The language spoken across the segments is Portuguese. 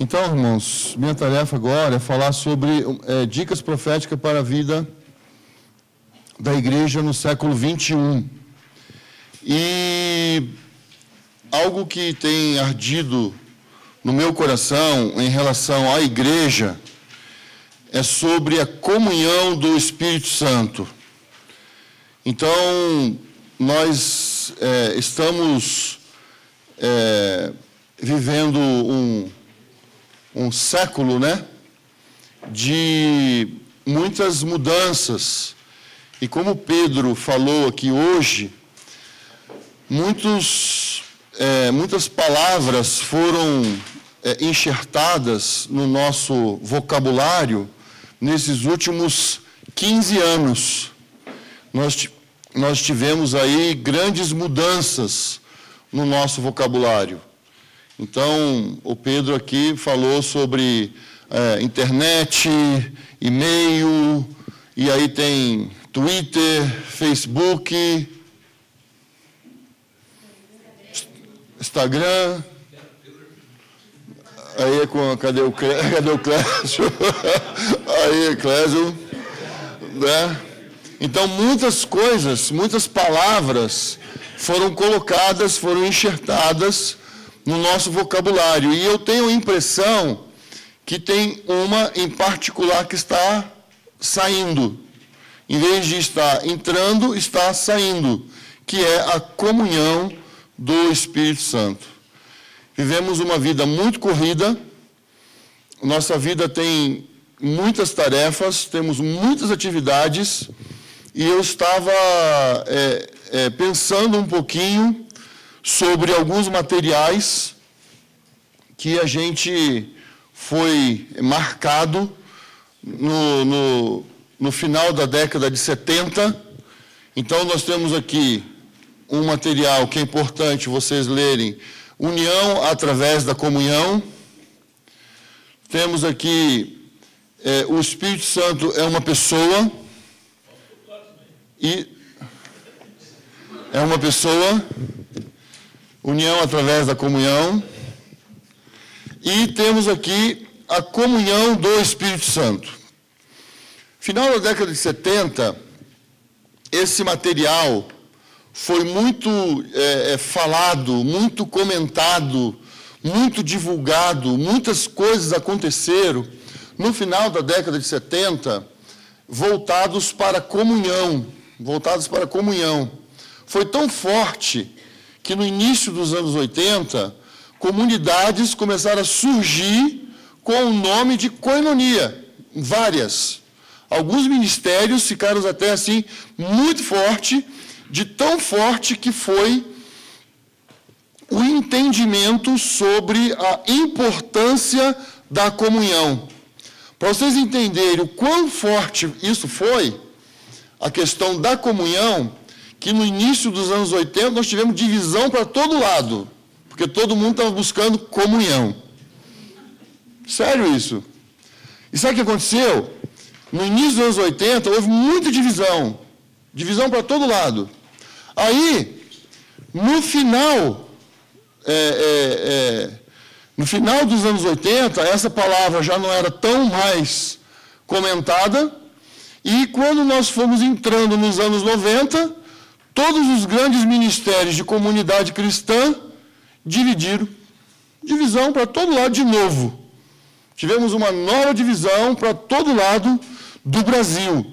Então, irmãos, minha tarefa agora é falar sobre dicas proféticas para a vida da igreja no século 21. E algo que tem ardido no meu coração em relação à igreja é sobre a comunhão do Espírito Santo. Então, nós estamos vivendo um século, de muitas mudanças. E como Pedro falou aqui hoje, muitas palavras foram enxertadas no nosso vocabulário nesses últimos 15 anos. Nós tivemos aí grandes mudanças no nosso vocabulário. Então, o Pedro aqui falou sobre internet, e-mail, e aí tem Twitter, Facebook, Instagram. Aí, cadê o Clésio? Aí, Clésio. Então, muitas coisas, muitas palavras foram colocadas, foram enxertadas no nosso vocabulário. E eu tenho a impressão que tem uma em particular que está saindo. Em vez de estar entrando, está saindo, que é a comunhão do Espírito Santo. Vivemos uma vida muito corrida, nossa vida tem muitas tarefas, temos muitas atividades, e eu estava pensando um pouquinho sobre alguns materiais que a gente foi marcado no final da década de 70. Então, nós temos aqui um material que é importante vocês lerem, União através da comunhão. Temos aqui, o Espírito Santo é uma pessoa, e é uma pessoa, união através da comunhão. E temos aqui a comunhão do Espírito Santo. Final da década de 70, esse material foi muito falado, muito comentado, muito divulgado, muitas coisas aconteceram no final da década de 70, voltados para a comunhão. Foi tão forte que no início dos anos 80, comunidades começaram a surgir com o nome de koinonia, várias. Alguns ministérios ficaram até assim muito forte, de tão forte que foi o entendimento sobre a importância da comunhão. Para vocês entenderem o quão forte isso foi, a questão da comunhão, que no início dos anos 80 nós tivemos divisão para todo lado, porque todo mundo estava buscando comunhão. Sério isso. E sabe o que aconteceu? No início dos anos 80 houve muita divisão para todo lado. Aí, no final dos anos 80, essa palavra já não era tão mais comentada, e quando nós fomos entrando nos anos 90, todos os grandes ministérios de comunidade cristã dividiram. Divisão para todo lado de novo. Tivemos uma nova divisão para todo lado do Brasil.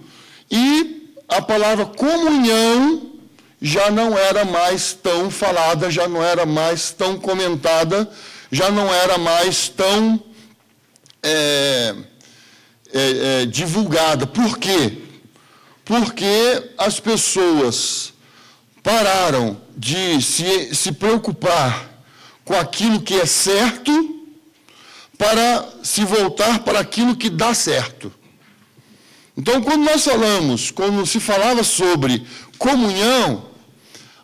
E a palavra comunhão já não era mais tão falada, já não era mais tão comentada, já não era mais tão divulgada. Por quê? Porque as pessoas pararam de se preocupar com aquilo que é certo para se voltar para aquilo que dá certo. Então, quando se falava sobre comunhão,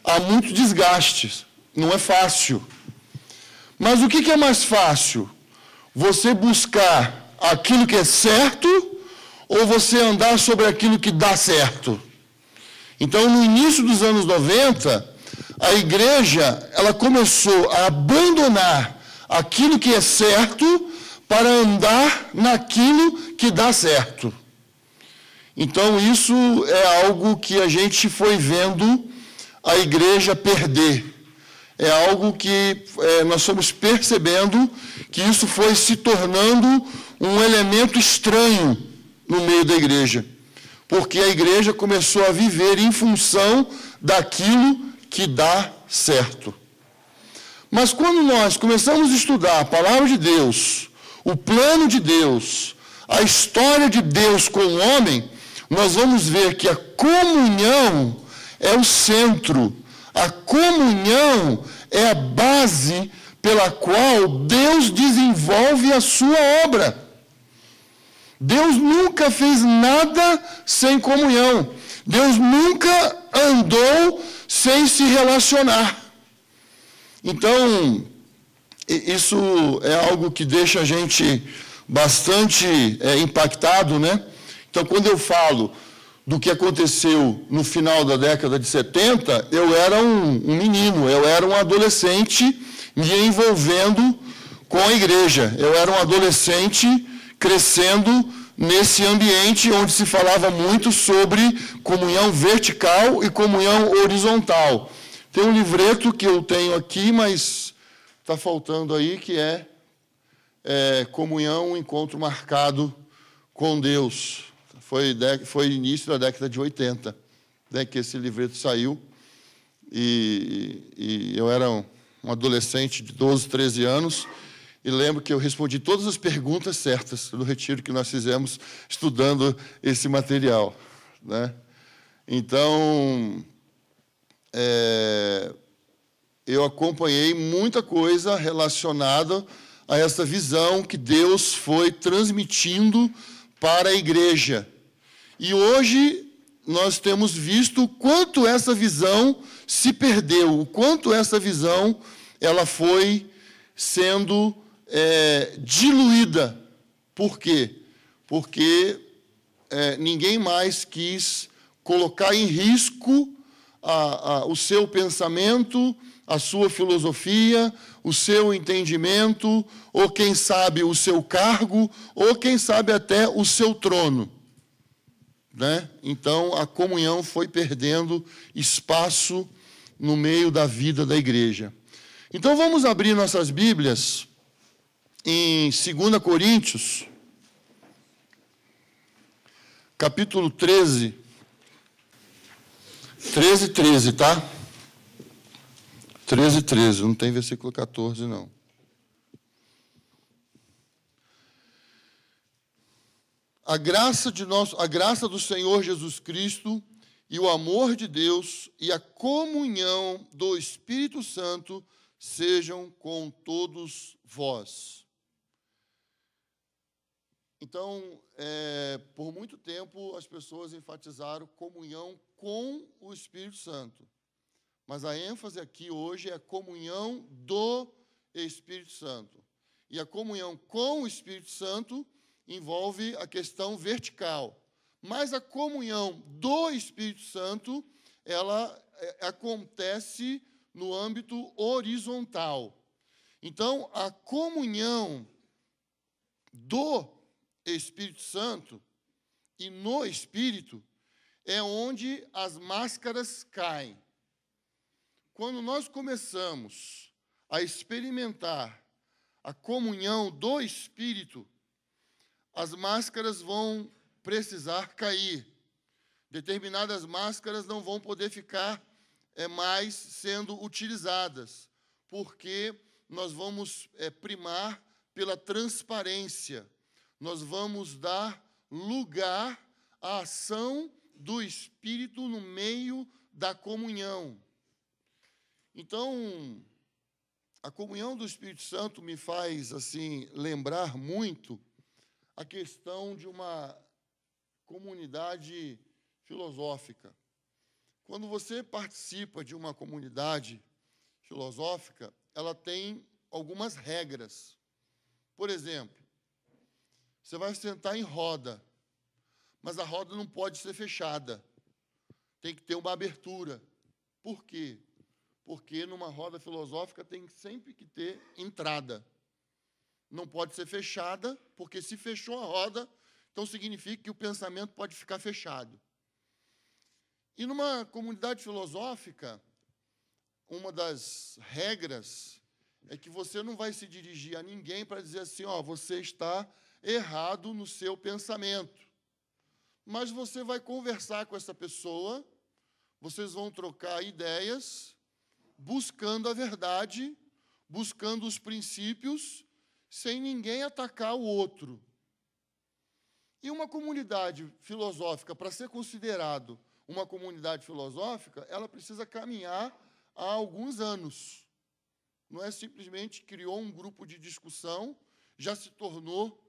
há muito desgaste, não é fácil. Mas o que é mais fácil? Você buscar aquilo que é certo ou você andar sobre aquilo que dá certo? Então, no início dos anos 90, a igreja ela começou a abandonar aquilo que é certo para andar naquilo que dá certo. Então, isso é algo que a gente foi vendo a igreja perder. É algo que nós fomos percebendo que isso foi se tornando um elemento estranho no meio da igreja. Porque a igreja começou a viver em função daquilo que dá certo. Mas quando nós começamos a estudar a palavra de Deus, o plano de Deus, a história de Deus com o homem, nós vamos ver que a comunhão é o centro, a comunhão é a base pela qual Deus desenvolve a sua obra. Deus nunca fez nada sem comunhão. Deus nunca andou sem se relacionar. Então, isso é algo que deixa a gente bastante impactado, né? Então, quando eu falo do que aconteceu no final da década de 70, eu era um menino, eu era um adolescente me envolvendo com a igreja. Eu era um adolescente crescendo nesse ambiente onde se falava muito sobre comunhão vertical e comunhão horizontal. Tem um livreto que eu tenho aqui, mas está faltando aí, que é Comunhão, um encontro marcado com Deus. Foi início da década de 80, né, que esse livreto saiu. E eu era um adolescente de 12, 13 anos, e lembro que eu respondi todas as perguntas certas do retiro que nós fizemos estudando esse material, né? Então, eu acompanhei muita coisa relacionada a essa visão que Deus foi transmitindo para a igreja. E hoje nós temos visto o quanto essa visão se perdeu, o quanto essa visão ela foi sendo diluída. Por quê? Porque ninguém mais quis colocar em risco o seu pensamento, a sua filosofia, o seu entendimento, ou quem sabe o seu cargo, ou quem sabe até o seu trono, né? Então, a comunhão foi perdendo espaço no meio da vida da igreja. Então, vamos abrir nossas Bíblias em 2 Coríntios, capítulo 13. 13, tá? 13, não tem versículo 14, não. A graça do Senhor Jesus Cristo e o amor de Deus e a comunhão do Espírito Santo sejam com todos vós. Então, por muito tempo, as pessoas enfatizaram comunhão com o Espírito Santo. Mas a ênfase aqui hoje é a comunhão do Espírito Santo. E a comunhão com o Espírito Santo envolve a questão vertical. Mas a comunhão do Espírito Santo, ela acontece no âmbito horizontal. Então, a comunhão do Espírito Santo e no Espírito é onde as máscaras caem. Quando nós começamos a experimentar a comunhão do Espírito, as máscaras vão precisar cair. Determinadas máscaras não vão poder ficar mais sendo utilizadas, porque nós vamos primar pela transparência. Nós vamos dar lugar à ação do Espírito no meio da comunhão. Então, a comunhão do Espírito Santo me faz assim lembrar muito a questão de uma comunidade filosófica. Quando você participa de uma comunidade filosófica, ela tem algumas regras. Por exemplo, você vai sentar em roda, mas a roda não pode ser fechada. Tem que ter uma abertura. Por quê? Porque numa roda filosófica tem sempre que ter entrada. não pode ser fechada, porque se fechou a roda, então significa que o pensamento pode ficar fechado. E numa comunidade filosófica, uma das regras é que você não vai se dirigir a ninguém para dizer assim, ó, você está errado no seu pensamento. Mas você vai conversar com essa pessoa, vocês vão trocar ideias, buscando a verdade, buscando os princípios, sem ninguém atacar o outro. E uma comunidade filosófica, para ser considerado uma comunidade filosófica, ela precisa caminhar há alguns anos. Não é simplesmente criou um grupo de discussão, já se tornou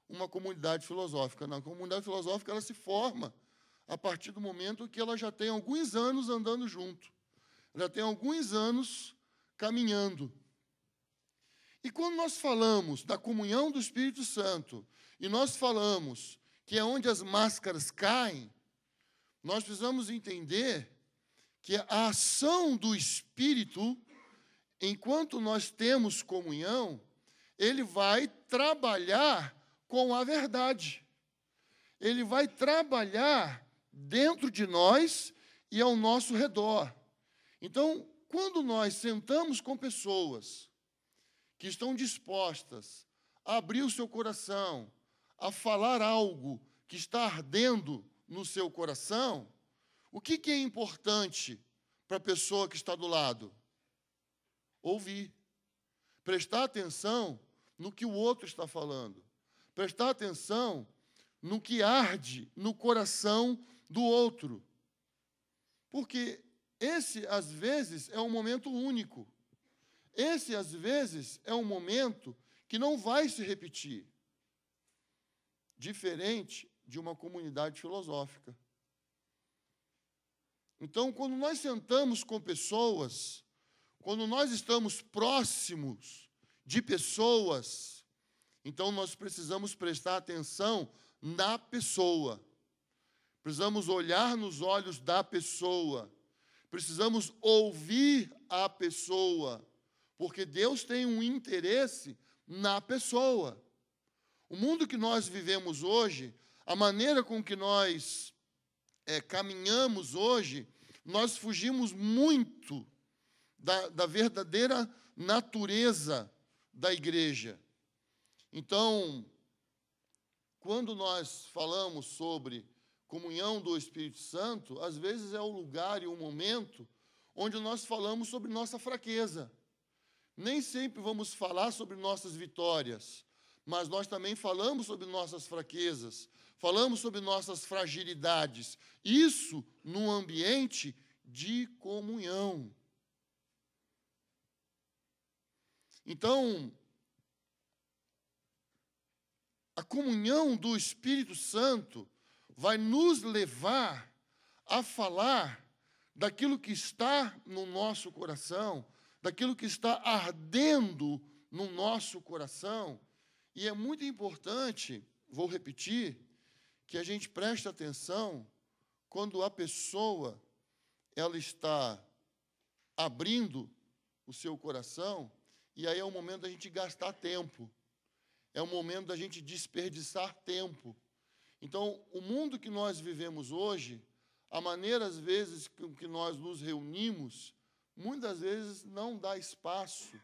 uma comunidade filosófica. Não, a comunidade filosófica ela se forma a partir do momento que ela já tem alguns anos andando junto, já tem alguns anos caminhando. E quando nós falamos da comunhão do Espírito Santo, e nós falamos que é onde as máscaras caem, nós precisamos entender que a ação do Espírito, enquanto nós temos comunhão, ele vai trabalhar com a verdade. Ele vai trabalhar dentro de nós e ao nosso redor. Então, quando nós sentamos com pessoas que estão dispostas a abrir o seu coração, a falar algo que está ardendo no seu coração, o que é importante para a pessoa que está do lado? Ouvir. Prestar atenção no que o outro está falando. Prestar atenção no que arde no coração do outro. Porque esse, às vezes, é um momento único. Esse, às vezes, é um momento que não vai se repetir. Diferente de uma comunidade filosófica. Então, quando nós sentamos com pessoas, quando nós estamos próximos de pessoas, então nós precisamos prestar atenção na pessoa. Precisamos olhar nos olhos da pessoa. Precisamos ouvir a pessoa, porque Deus tem um interesse na pessoa. O mundo que nós vivemos hoje, a maneira com que nós caminhamos hoje, nós fugimos muito da verdadeira natureza da igreja. Então, quando nós falamos sobre comunhão do Espírito Santo, às vezes é o lugar e o momento onde nós falamos sobre nossa fraqueza. Nem sempre vamos falar sobre nossas vitórias, mas nós também falamos sobre nossas fraquezas, falamos sobre nossas fragilidades. Isso num ambiente de comunhão. Então, a comunhão do Espírito Santo vai nos levar a falar daquilo que está no nosso coração, daquilo que está ardendo no nosso coração. E é muito importante, vou repetir, que a gente preste atenção quando a pessoa ela está abrindo o seu coração, e aí é o momento da gente gastar tempo. É o momento da gente desperdiçar tempo. Então, o mundo que nós vivemos hoje, a maneira, às vezes, com que nós nos reunimos, muitas vezes não dá espaço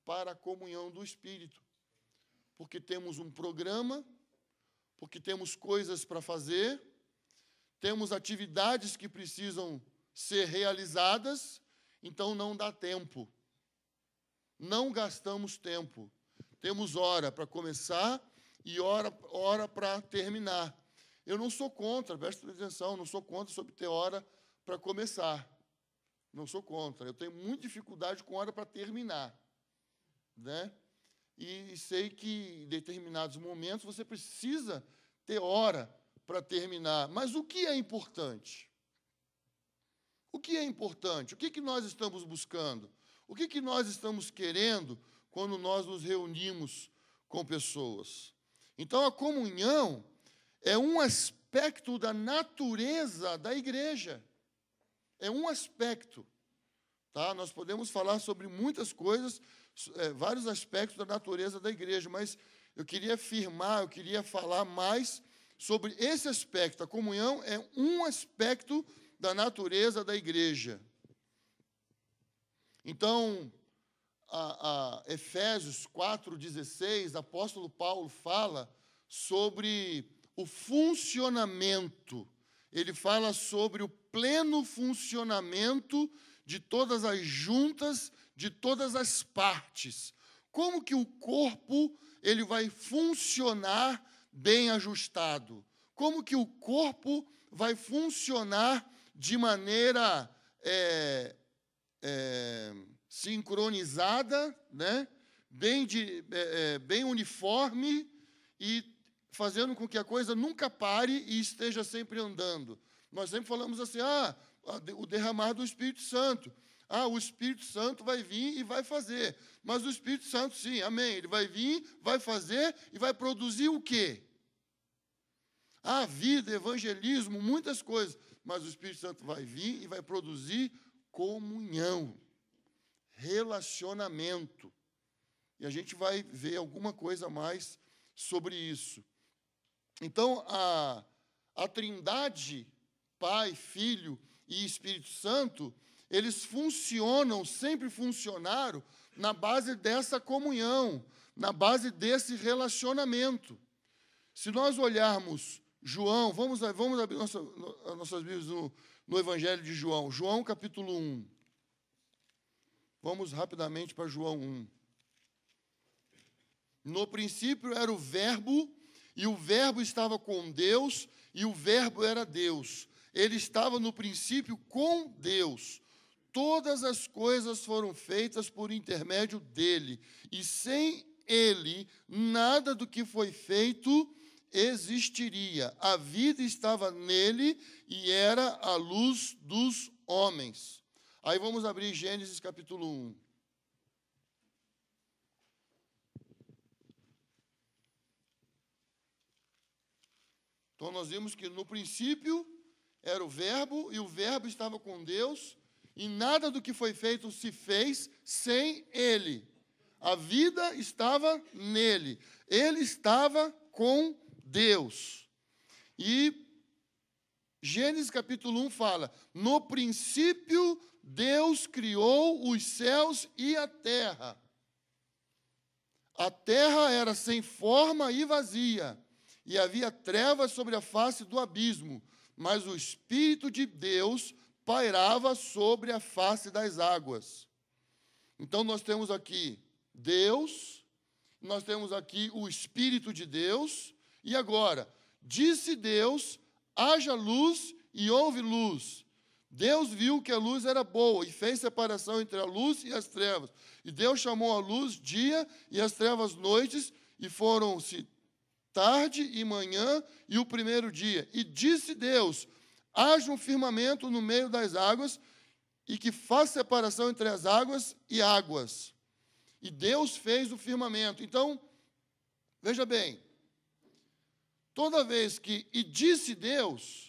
para a comunhão do Espírito. Porque temos um programa, porque temos coisas para fazer, temos atividades que precisam ser realizadas, então não dá tempo. Não gastamos tempo. Temos hora para começar e hora para terminar. Eu não sou contra, presta atenção, não sou contra sobre ter hora para começar. Não sou contra. Eu tenho muita dificuldade com hora para terminar. Né? E sei que em determinados momentos você precisa ter hora para terminar. Mas o que é importante? O que é importante? O que nós estamos buscando? O que nós estamos querendo quando nós nos reunimos com pessoas? Então, a comunhão é um aspecto da natureza da igreja. É um aspecto. Tá? Nós podemos falar sobre muitas coisas vários aspectos da natureza da igreja, mas eu queria afirmar, eu queria falar mais sobre esse aspecto. A comunhão é um aspecto da natureza da igreja. Então, Efésios 4,16, apóstolo Paulo fala sobre o funcionamento. Ele fala sobre o pleno funcionamento de todas as juntas, de todas as partes. Como que o corpo ele vai funcionar bem ajustado? Como que o corpo vai funcionar de maneira sincronizada, né? Bem uniforme e fazendo com que a coisa nunca pare e esteja sempre andando. Nós sempre falamos assim, o derramar do Espírito Santo. O Espírito Santo vai vir e vai fazer. Mas o Espírito Santo, sim, amém, ele vai vir, vai fazer e vai produzir o quê? Vida, evangelismo, muitas coisas. Mas o Espírito Santo vai vir e vai produzir comunhão, relacionamento. E a gente vai ver alguma coisa a mais sobre isso. Então, a Trindade, Pai, Filho e Espírito Santo, eles funcionam, sempre funcionaram, na base dessa comunhão, na base desse relacionamento. Se nós olharmos João, vamos abrir nossas Bíblias no Evangelho de João. João, capítulo 1. Vamos rapidamente para João 1. No princípio era o Verbo, e o Verbo estava com Deus, e o Verbo era Deus. Ele estava no princípio com Deus. Todas as coisas foram feitas por intermédio dele, e sem ele, nada do que foi feito existiria. A vida estava nele e era a luz dos homens. Aí vamos abrir Gênesis capítulo 1. Então, nós vimos que no princípio era o Verbo, e o Verbo estava com Deus, e nada do que foi feito se fez sem ele. A vida estava nele. Ele estava com Deus. E Gênesis capítulo 1 fala, no princípio Deus criou os céus e a terra. A terra era sem forma e vazia, e havia trevas sobre a face do abismo, mas o Espírito de Deus pairava sobre a face das águas. Então, nós temos aqui Deus, nós temos aqui o Espírito de Deus, e agora, disse Deus, haja luz e houve luz. Deus viu que a luz era boa e fez separação entre a luz e as trevas. E Deus chamou a luz dia e as trevas noites, e foram-se tarde e manhã e o primeiro dia. E disse Deus, haja um firmamento no meio das águas, e que faça separação entre as águas e águas. E Deus fez o firmamento. Então, veja bem, toda vez que e disse Deus,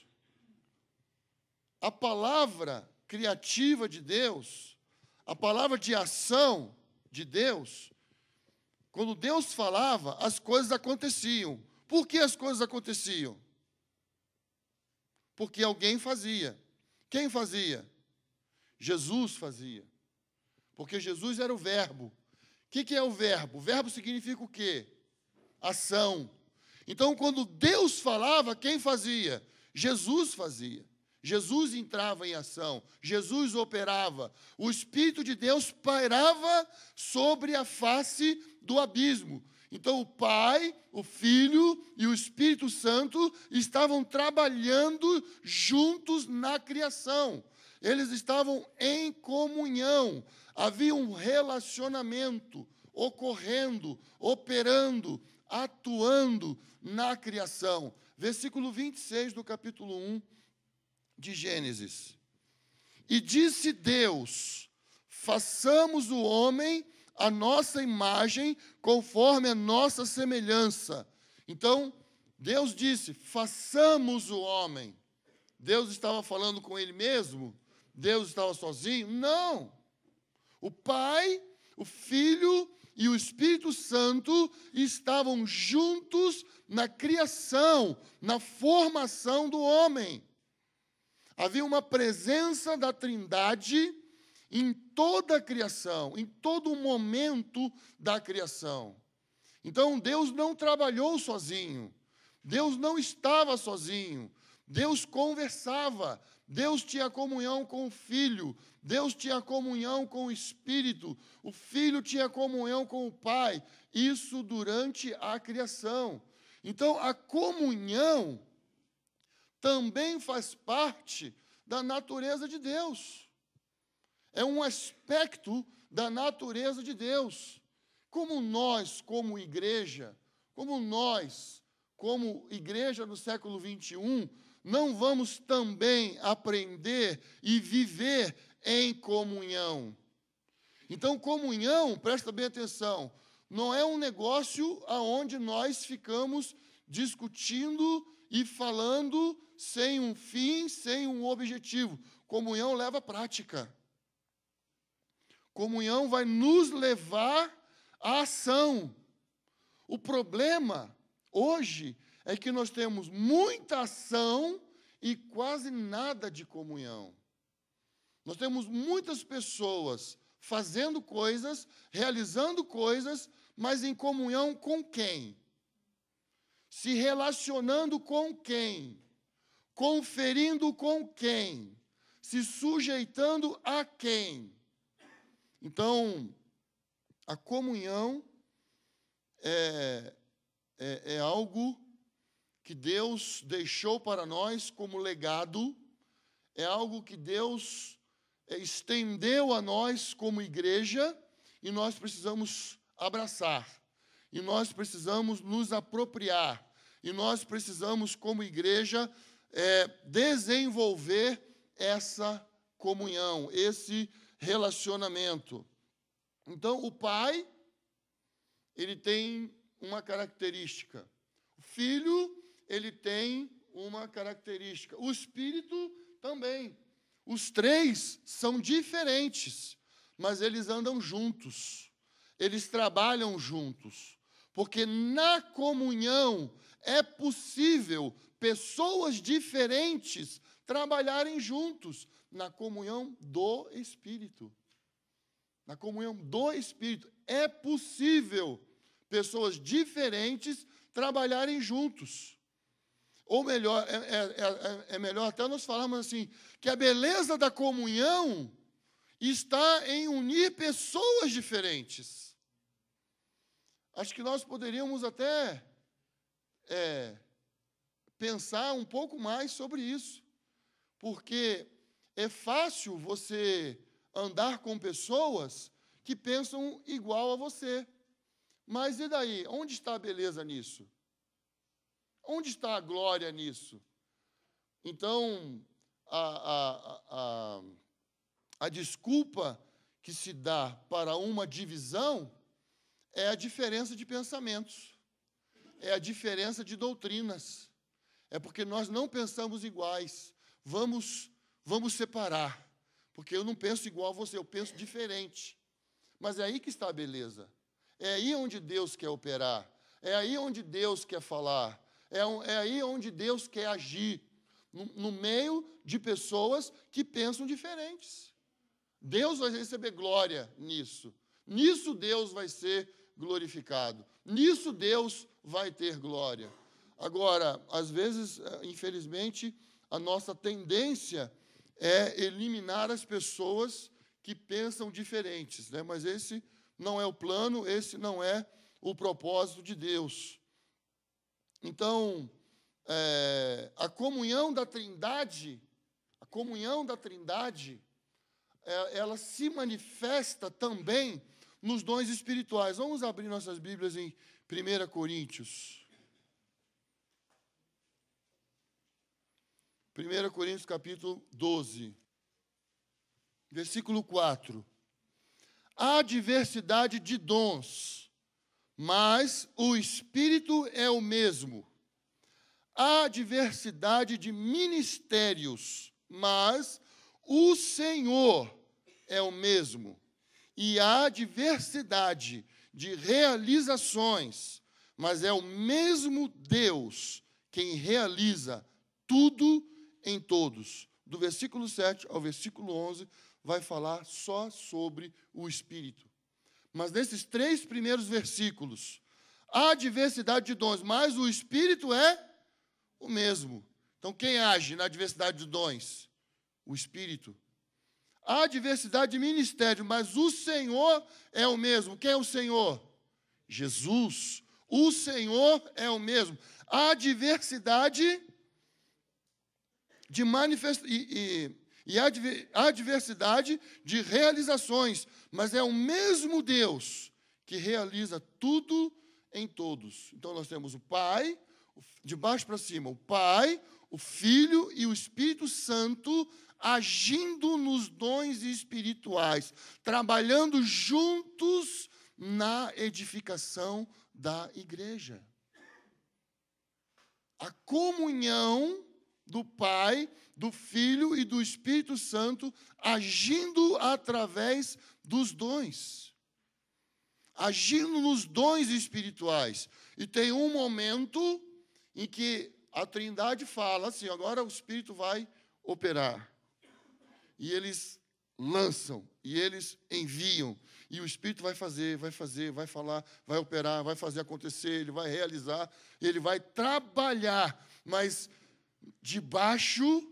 a palavra criativa de Deus, a palavra de ação de Deus, quando Deus falava, as coisas aconteciam. Por que as coisas aconteciam? Porque alguém fazia. Quem fazia? Jesus fazia. Porque Jesus era o Verbo. O que é o Verbo? O Verbo significa o quê? Ação. Então, quando Deus falava, quem fazia? Jesus fazia. Jesus entrava em ação, Jesus operava, o Espírito de Deus pairava sobre a face do abismo. Então, o Pai, o Filho e o Espírito Santo estavam trabalhando juntos na criação. Eles estavam em comunhão, havia um relacionamento ocorrendo, operando, atuando na criação. Versículo 26 do capítulo 1 de Gênesis. E disse Deus, façamos o homem a nossa imagem, conforme a nossa semelhança. Então, Deus disse, façamos o homem. Deus estava falando com ele mesmo? Deus estava sozinho? Não. O Pai, O Filho e o Espírito Santo estavam juntos na criação, na formação do homem. Havia uma presença da Trindade em toda a criação, em todo o momento da criação. Então, Deus não trabalhou sozinho. Deus não estava sozinho. Deus conversava. Deus tinha comunhão com o Filho. Deus tinha comunhão com o Espírito. O Filho tinha comunhão com o Pai. Isso durante a criação. Então, a comunhão também faz parte da natureza de Deus. É um aspecto da natureza de Deus. Como nós, como igreja no século XXI, não vamos também aprender e viver em comunhão. Então, comunhão, presta bem atenção, não é um negócio aonde nós ficamos discutindo e falando sem um fim, sem um objetivo. Comunhão leva à prática. Comunhão vai nos levar à ação. O problema hoje é que nós temos muita ação e quase nada de comunhão. Nós temos muitas pessoas fazendo coisas, realizando coisas, mas em comunhão com quem? Se relacionando com quem? Conferindo com quem? Se sujeitando a quem? Então, a comunhão é algo que Deus deixou para nós como legado, é algo que Deus estendeu a nós como igreja, e nós precisamos abraçar, e nós precisamos nos apropriar, e nós precisamos, como igreja, desenvolver essa comunhão, esse relacionamento. Então, o Pai, ele tem uma característica. O Filho, ele tem uma característica. O Espírito também. Os três são diferentes, mas eles andam juntos. Eles trabalham juntos. Porque na comunhão é possível pessoas diferentes trabalharem juntos. Na comunhão do Espírito. Na comunhão do Espírito. É possível pessoas diferentes trabalharem juntos. Ou melhor, é melhor até nós falarmos assim, que a beleza da comunhão está em unir pessoas diferentes. Acho que nós poderíamos até pensar um pouco mais sobre isso, porque é fácil você andar com pessoas que pensam igual a você. Mas e daí? Onde está a beleza nisso? Onde está a glória nisso? Então, a desculpa que se dá para uma divisão é a diferença de pensamentos, é a diferença de doutrinas, é porque nós não pensamos iguais. Vamos separar, porque eu não penso igual a você, eu penso diferente. Mas é aí que está a beleza. É aí onde Deus quer operar. É aí onde Deus quer falar. É aí onde Deus quer agir. No meio de pessoas que pensam diferentes. Deus vai receber glória nisso. Nisso Deus vai ser glorificado. Nisso Deus vai ter glória. Agora, às vezes, infelizmente, a nossa tendência é eliminar as pessoas que pensam diferentes, né? Mas esse não é o plano, esse não é o propósito de Deus. Então, a comunhão da Trindade, ela se manifesta também nos dons espirituais. Vamos abrir nossas Bíblias em 1 Coríntios. 1 Coríntios, capítulo 12, versículo 4. Há diversidade de dons, mas o Espírito é o mesmo. Há diversidade de ministérios, mas o Senhor é o mesmo. e há diversidade de realizações, mas é o mesmo Deus quem realiza tudo em todos. Do versículo 7 ao versículo 11, vai falar só sobre o Espírito. Mas nesses 3 primeiros versículos, há diversidade de dons, mas o Espírito é o mesmo. Então, quem age na diversidade de dons? O Espírito. Há diversidade de ministério, mas o Senhor é o mesmo. Quem é o Senhor? Jesus. O Senhor é o mesmo. Há diversidade de há diversidade de realizações, mas é o mesmo Deus que realiza tudo em todos. Então, nós temos o Pai, de baixo para cima, o Pai, o Filho e o Espírito Santo agindo nos dons espirituais, trabalhando juntos na edificação da igreja. A comunhão do Pai, do Filho e do Espírito Santo agindo através dos dons. Agindo nos dons espirituais. E tem um momento em que a Trindade fala assim, agora o Espírito vai operar. E eles lançam, e eles enviam. E o Espírito vai fazer, vai falar, vai operar, vai fazer acontecer, ele vai realizar, ele vai trabalhar, mas debaixo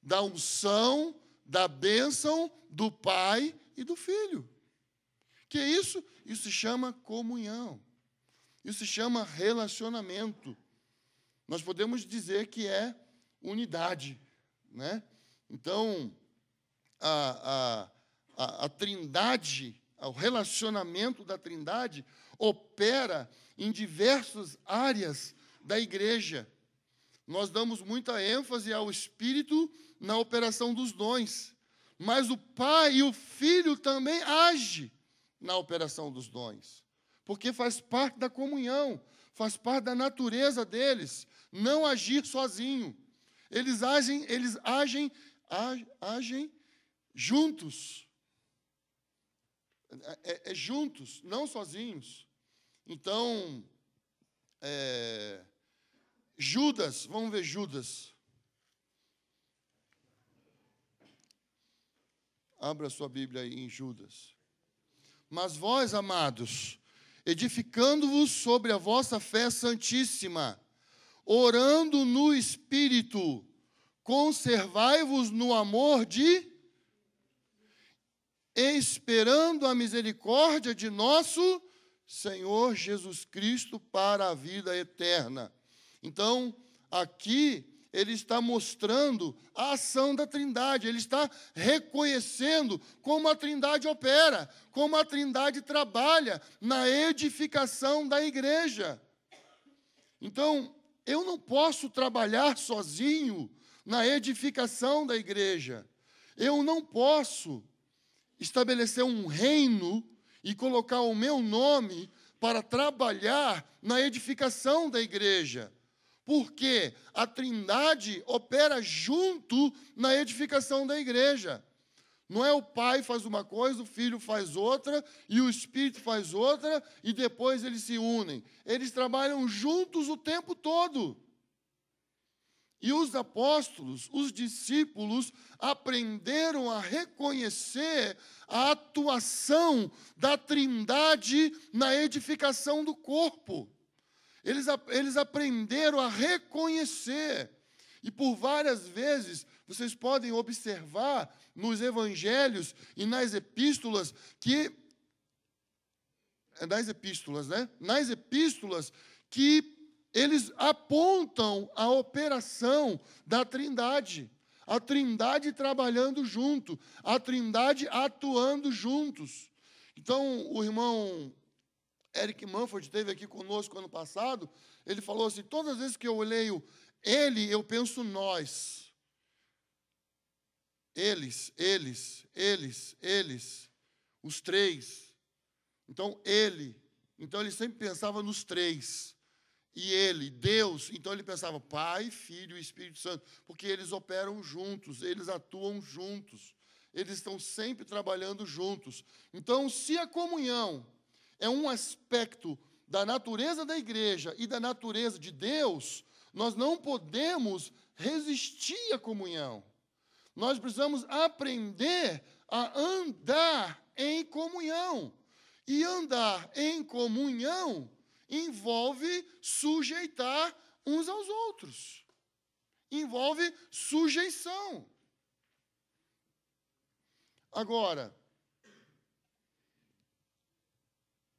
da unção, da bênção do Pai e do Filho. Que é isso? Isso se chama comunhão. Isso se chama relacionamento. Nós podemos dizer que é unidade, né? Então, a Trindade, o relacionamento da Trindade opera em diversas áreas da igreja. Nós damos muita ênfase ao Espírito na operação dos dons, mas o Pai e o Filho também agem na operação dos dons, porque faz parte da comunhão, faz parte da natureza deles, não agir sozinho. Eles agem juntos. Juntos, não sozinhos. Então, Judas, vamos ver Judas. Abra sua Bíblia aí em Judas. Mas vós, amados, edificando-vos sobre a vossa fé santíssima, orando no Espírito, conservai-vos no amor esperando a misericórdia de nosso Senhor Jesus Cristo para a vida eterna. Então, aqui ele está mostrando a ação da Trindade, ele está reconhecendo como a Trindade opera, como a Trindade trabalha na edificação da igreja. Então, eu não posso trabalhar sozinho na edificação da igreja. Eu não posso estabelecer um reino e colocar o meu nome para trabalhar na edificação da igreja. Porque a Trindade opera junto na edificação da igreja. Não é o Pai faz uma coisa, o Filho faz outra, e o Espírito faz outra, e depois eles se unem. Eles trabalham juntos o tempo todo. E os apóstolos, os discípulos, aprenderam a reconhecer a atuação da Trindade na edificação do corpo. Eles aprenderam a reconhecer. E por várias vezes, vocês podem observar nos evangelhos e nas epístolas que... nas epístolas, né? Nas epístolas que eles apontam a operação da Trindade. A Trindade trabalhando junto. A Trindade atuando juntos. Então, o irmão Eric Manford esteve aqui conosco ano passado. Ele falou assim, todas as vezes que eu leio ele, eu penso nós. Eles. Os três. Então, ele. Então, ele sempre pensava nos três. E ele, Deus, então ele pensava Pai, Filho e Espírito Santo, porque eles operam juntos, eles atuam juntos. eles estão sempre trabalhando juntos. Então, se a comunhão é um aspecto da natureza da igreja e da natureza de Deus, nós não podemos resistir à comunhão. Nós precisamos aprender a andar em comunhão. E andar em comunhão envolve sujeitar uns aos outros. Envolve sujeição. Agora,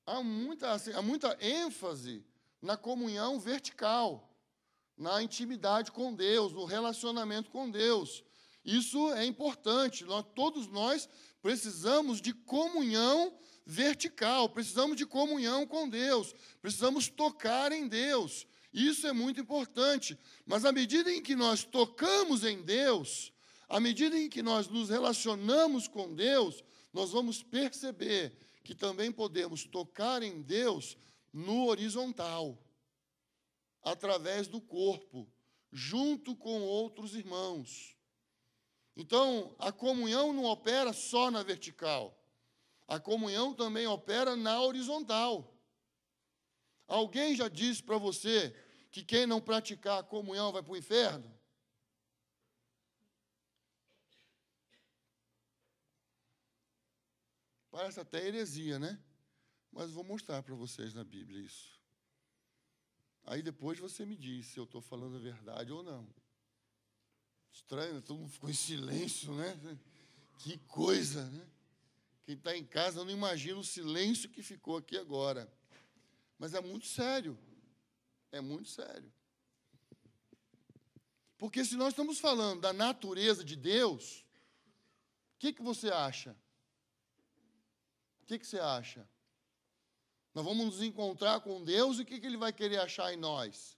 há muita ênfase na comunhão vertical, na intimidade com Deus, no relacionamento com Deus. Isso é importante. Todos nós precisamos de comunhão vertical, precisamos de comunhão com Deus, precisamos tocar em Deus. Isso é muito importante. Mas à medida em que nós tocamos em Deus, à medida em que nós nos relacionamos com Deus, nós vamos perceber que também podemos tocar em Deus no horizontal, através do corpo, junto com outros irmãos. Então, a comunhão não opera só na vertical. A comunhão também opera na horizontal. Alguém já disse para você que quem não praticar a comunhão vai para o inferno? Parece até heresia, né? Mas vou mostrar para vocês na Bíblia isso. Aí depois você me diz se eu estou falando a verdade ou não. Estranho, todo mundo ficou em silêncio, né? Que coisa, né? Quem está em casa não imagina o silêncio que ficou aqui agora. Mas é muito sério. É muito sério. Porque se nós estamos falando da natureza de Deus, o que você acha? O que você acha? Nós vamos nos encontrar com Deus e o que Ele vai querer achar em nós?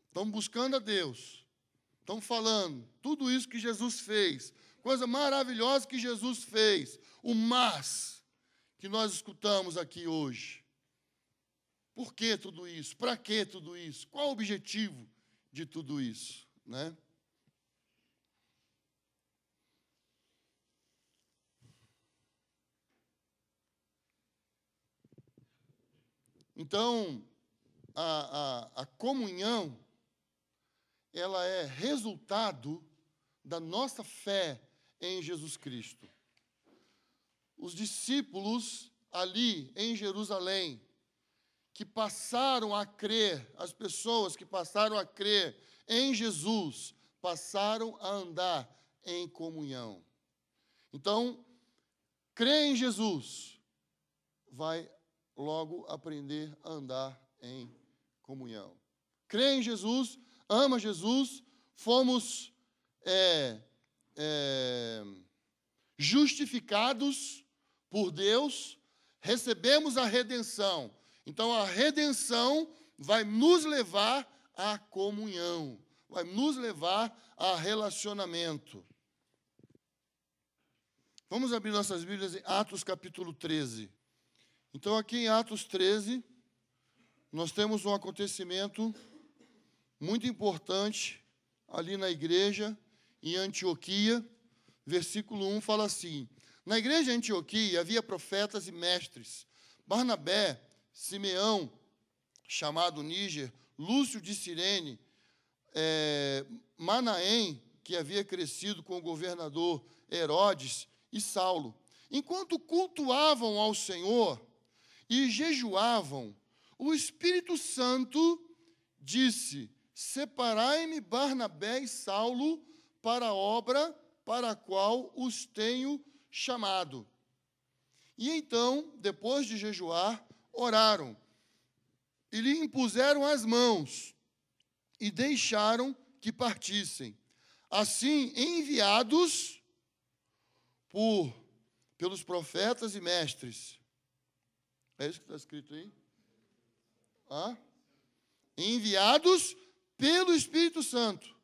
Estamos buscando a Deus. Estamos falando tudo isso que Jesus fez. Coisa maravilhosa que Jesus fez. O mas que nós escutamos aqui hoje. Por que tudo isso? Para que tudo isso? Qual o objetivo de tudo isso? Né? Então, a comunhão, ela é resultado da nossa fé em Jesus Cristo. Os discípulos ali em Jerusalém, que passaram a crer, as pessoas que passaram a crer em Jesus, passaram a andar em comunhão. Então, crer em Jesus vai logo aprender a andar em comunhão. Crê em Jesus, ama Jesus, fomos justificados por Deus, recebemos a redenção. Então, a redenção vai nos levar à comunhão, vai nos levar a relacionamento. Vamos abrir nossas Bíblias em Atos capítulo 13. Então, aqui em Atos 13, nós temos um acontecimento muito importante ali na igreja, em Antioquia. Versículo 1 fala assim: na igreja de Antioquia havia profetas e mestres, Barnabé, Simeão, chamado Níger, Lúcio de Cirene, Manaém, que havia crescido com o governador Herodes, e Saulo. Enquanto cultuavam ao Senhor e jejuavam, o Espírito Santo disse: separai-me Barnabé e Saulo para a obra para a qual os tenho chamado. E então, depois de jejuar, oraram e lhe impuseram as mãos e deixaram que partissem. Assim, enviados pelos profetas e mestres. É isso que está escrito aí? Enviados pelo Espírito Santo,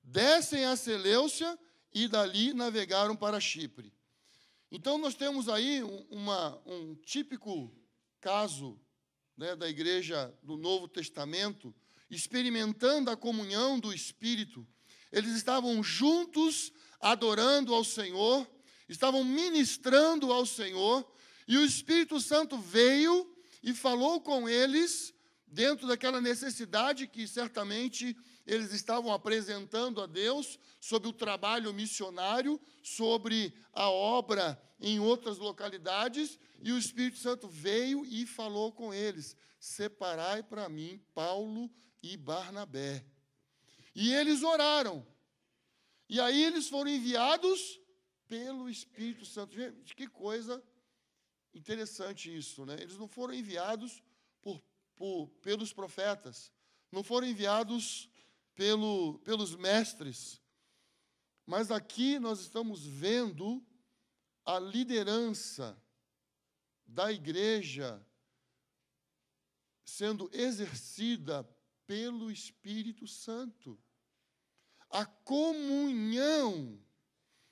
descem a Seleucia e dali navegaram para Chipre. Então, nós temos aí um típico caso, né, da igreja do Novo Testamento, experimentando a comunhão do Espírito. Eles estavam juntos adorando ao Senhor, estavam ministrando ao Senhor, e o Espírito Santo veio e falou com eles, dentro daquela necessidade que certamente eles estavam apresentando a Deus, sobre o trabalho missionário, sobre a obra em outras localidades, e o Espírito Santo veio e falou com eles: separai para mim Paulo e Barnabé. E eles oraram. E aí eles foram enviados pelo Espírito Santo. Gente, que coisa interessante isso, né? Eles não foram enviados pelos profetas, não foram enviados pelos mestres, mas aqui nós estamos vendo a liderança da igreja sendo exercida pelo Espírito Santo. A comunhão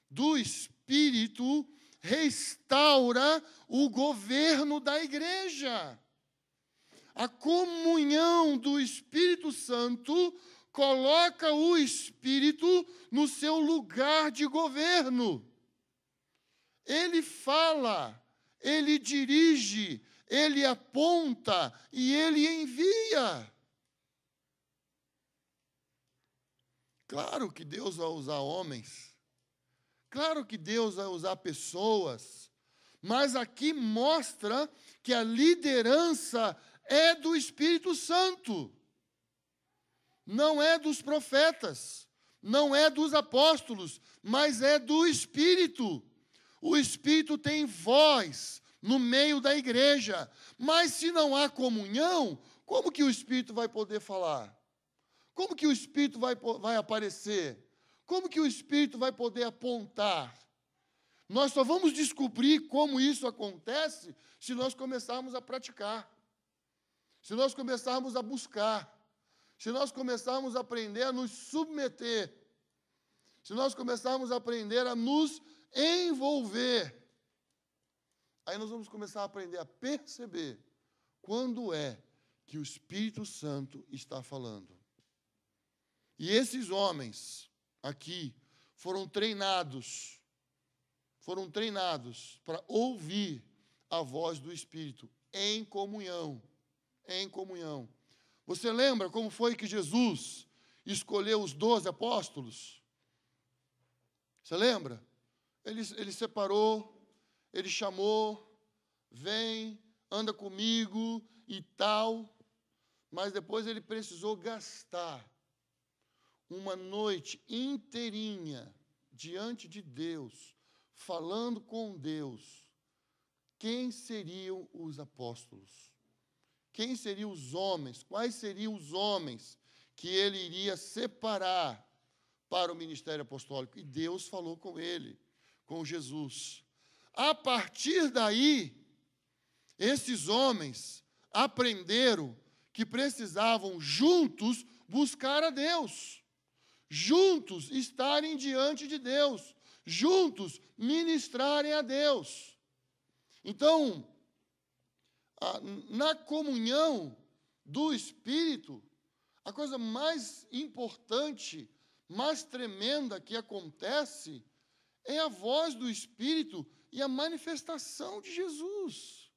do Espírito restaura o governo da igreja. A comunhão do Espírito Santo coloca o Espírito no seu lugar de governo. Ele fala, ele dirige, ele aponta e ele envia. Claro que Deus vai usar homens, claro que Deus vai usar pessoas, mas aqui mostra que a liderança é do Espírito Santo, não é dos profetas, não é dos apóstolos, mas é do Espírito. O Espírito tem voz no meio da igreja, mas se não há comunhão, como que o Espírito vai poder falar? Como que o Espírito vai aparecer? Como que o Espírito vai poder apontar? Nós só vamos descobrir como isso acontece se nós começarmos a praticar, se nós começarmos a buscar, se nós começarmos a aprender a nos submeter, se nós começarmos a aprender a nos envolver. Aí nós vamos começar a aprender a perceber quando é que o Espírito Santo está falando. E esses homens aqui foram treinados para ouvir a voz do Espírito em comunhão, em comunhão. Você lembra como foi que Jesus escolheu os 12 apóstolos? Você lembra? Ele separou, ele chamou, vem, anda comigo e tal, mas depois ele precisou gastar uma noite inteirinha diante de Deus, falando com Deus. Quem seriam os apóstolos? Quem seriam os homens? Quais seriam os homens que ele iria separar para o ministério apostólico? E Deus falou com ele, com Jesus. A partir daí, esses homens aprenderam que precisavam juntos buscar a Deus, juntos estarem diante de Deus, juntos ministrarem a Deus. Então, na comunhão do Espírito, a coisa mais importante, mais tremenda que acontece é a voz do Espírito e a manifestação de Jesus.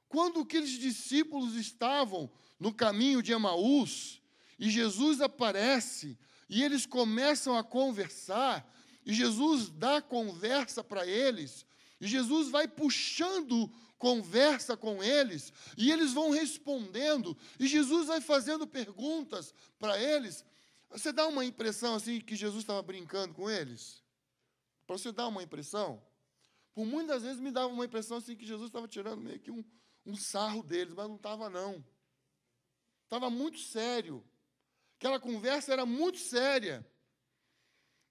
Quando aqueles discípulos estavam no caminho de Emaús, e Jesus aparece, e eles começam a conversar, e Jesus dá conversa para eles, e Jesus vai puxando conversa com eles, e eles vão respondendo, e Jesus vai fazendo perguntas para eles. Você dá uma impressão assim que Jesus estava brincando com eles? Para você dar uma impressão? Por muitas vezes me dava uma impressão assim que Jesus estava tirando meio que um sarro deles, mas não estava não. Estava muito sério. Aquela conversa era muito séria.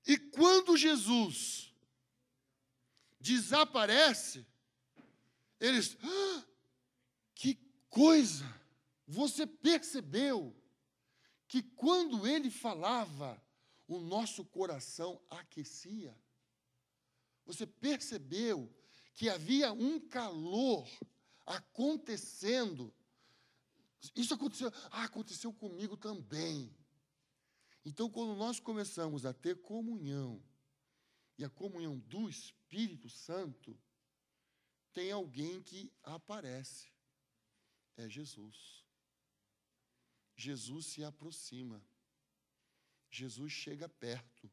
E quando Jesus desaparece, eles, que coisa! Você percebeu que quando ele falava, o nosso coração aquecia? Você percebeu que havia um calor acontecendo? Isso aconteceu, aconteceu comigo também. Então, quando nós começamos a ter comunhão, e a comunhão do Espírito Santo, tem alguém que aparece. É Jesus. Jesus se aproxima. Jesus chega perto.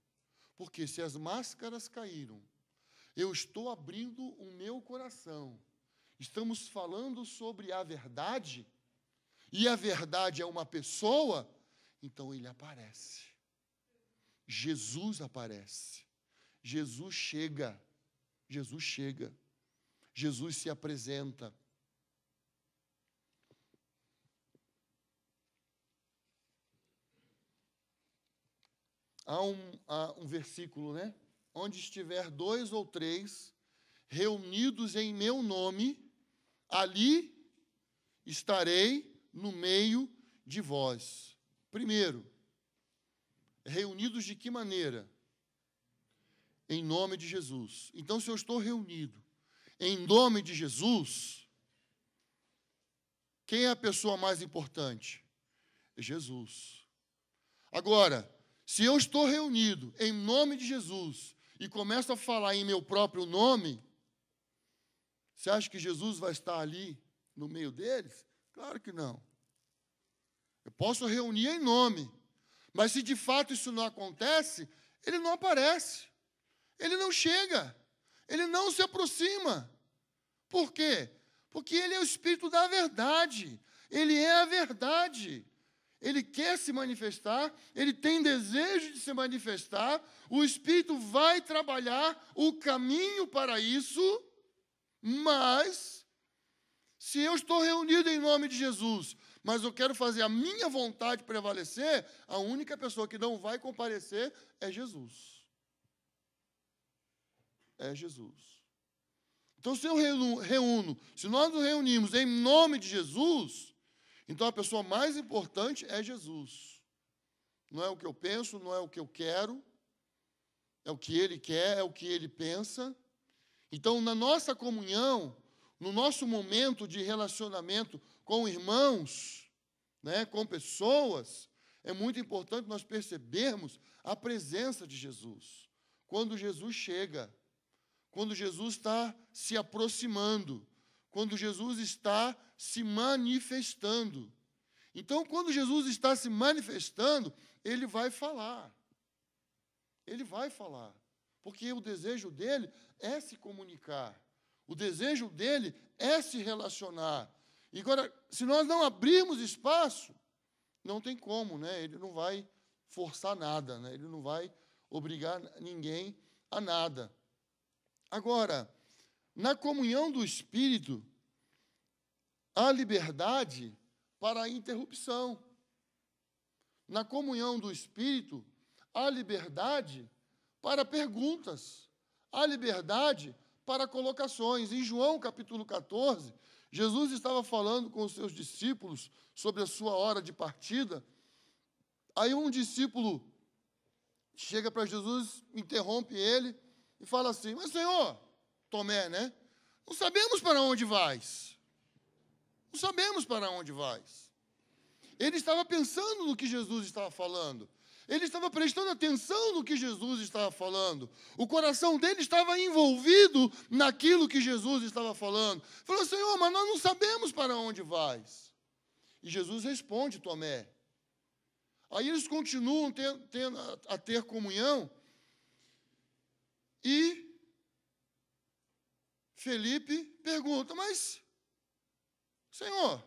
Porque se as máscaras caíram, eu estou abrindo o meu coração, estamos falando sobre a verdade, e a verdade é uma pessoa, então ele aparece. Jesus aparece. Jesus chega. Jesus chega. Jesus se apresenta. Há um versículo, né? Onde estiver 2 ou 3 reunidos em meu nome, ali estarei no meio de vós. Primeiro, reunidos de que maneira? Em nome de Jesus. Então, se eu estou reunido em nome de Jesus, quem é a pessoa mais importante? É Jesus. Agora, se eu estou reunido em nome de Jesus e começo a falar em meu próprio nome, você acha que Jesus vai estar ali no meio deles? Claro que não. Eu posso reunir em nome, mas se de fato isso não acontece, ele não aparece, ele não chega, ele não se aproxima. Por quê? Porque ele é o Espírito da verdade, ele é a verdade. Ele quer se manifestar, ele tem desejo de se manifestar, o Espírito vai trabalhar o caminho para isso, mas, se eu estou reunido em nome de Jesus, mas eu quero fazer a minha vontade prevalecer, a única pessoa que não vai comparecer é Jesus. É Jesus. Então, se eu reúno, se nós nos reunimos em nome de Jesus, então a pessoa mais importante é Jesus. Não é o que eu penso, não é o que eu quero, é o que ele quer, é o que ele pensa. Então, na nossa comunhão, no nosso momento de relacionamento com irmãos, né, com pessoas, é muito importante nós percebermos a presença de Jesus. Quando Jesus chega, quando Jesus está se aproximando, quando Jesus está se manifestando. Então, quando Jesus está se manifestando, ele vai falar. Ele vai falar. Porque o desejo dele é se comunicar. O desejo dele é se relacionar. E agora, se nós não abrirmos espaço, não tem como, né? Ele não vai forçar nada, né? Ele não vai obrigar ninguém a nada. Agora, na comunhão do Espírito, há liberdade para a interrupção. Na comunhão do Espírito, há liberdade para perguntas, há liberdade para colocações. Em João, capítulo 14, Jesus estava falando com os seus discípulos sobre a sua hora de partida. Aí um discípulo chega para Jesus, interrompe ele e fala assim: mas, Senhor, Tomé, né? Não sabemos para onde vais. Não sabemos para onde vais. Ele estava pensando no que Jesus estava falando. Ele estava prestando atenção no que Jesus estava falando. O coração dele estava envolvido naquilo que Jesus estava falando. Falou: Senhor, mas nós não sabemos para onde vais. E Jesus responde: Tomé. Aí eles continuam a ter comunhão. E Felipe pergunta: mas, Senhor,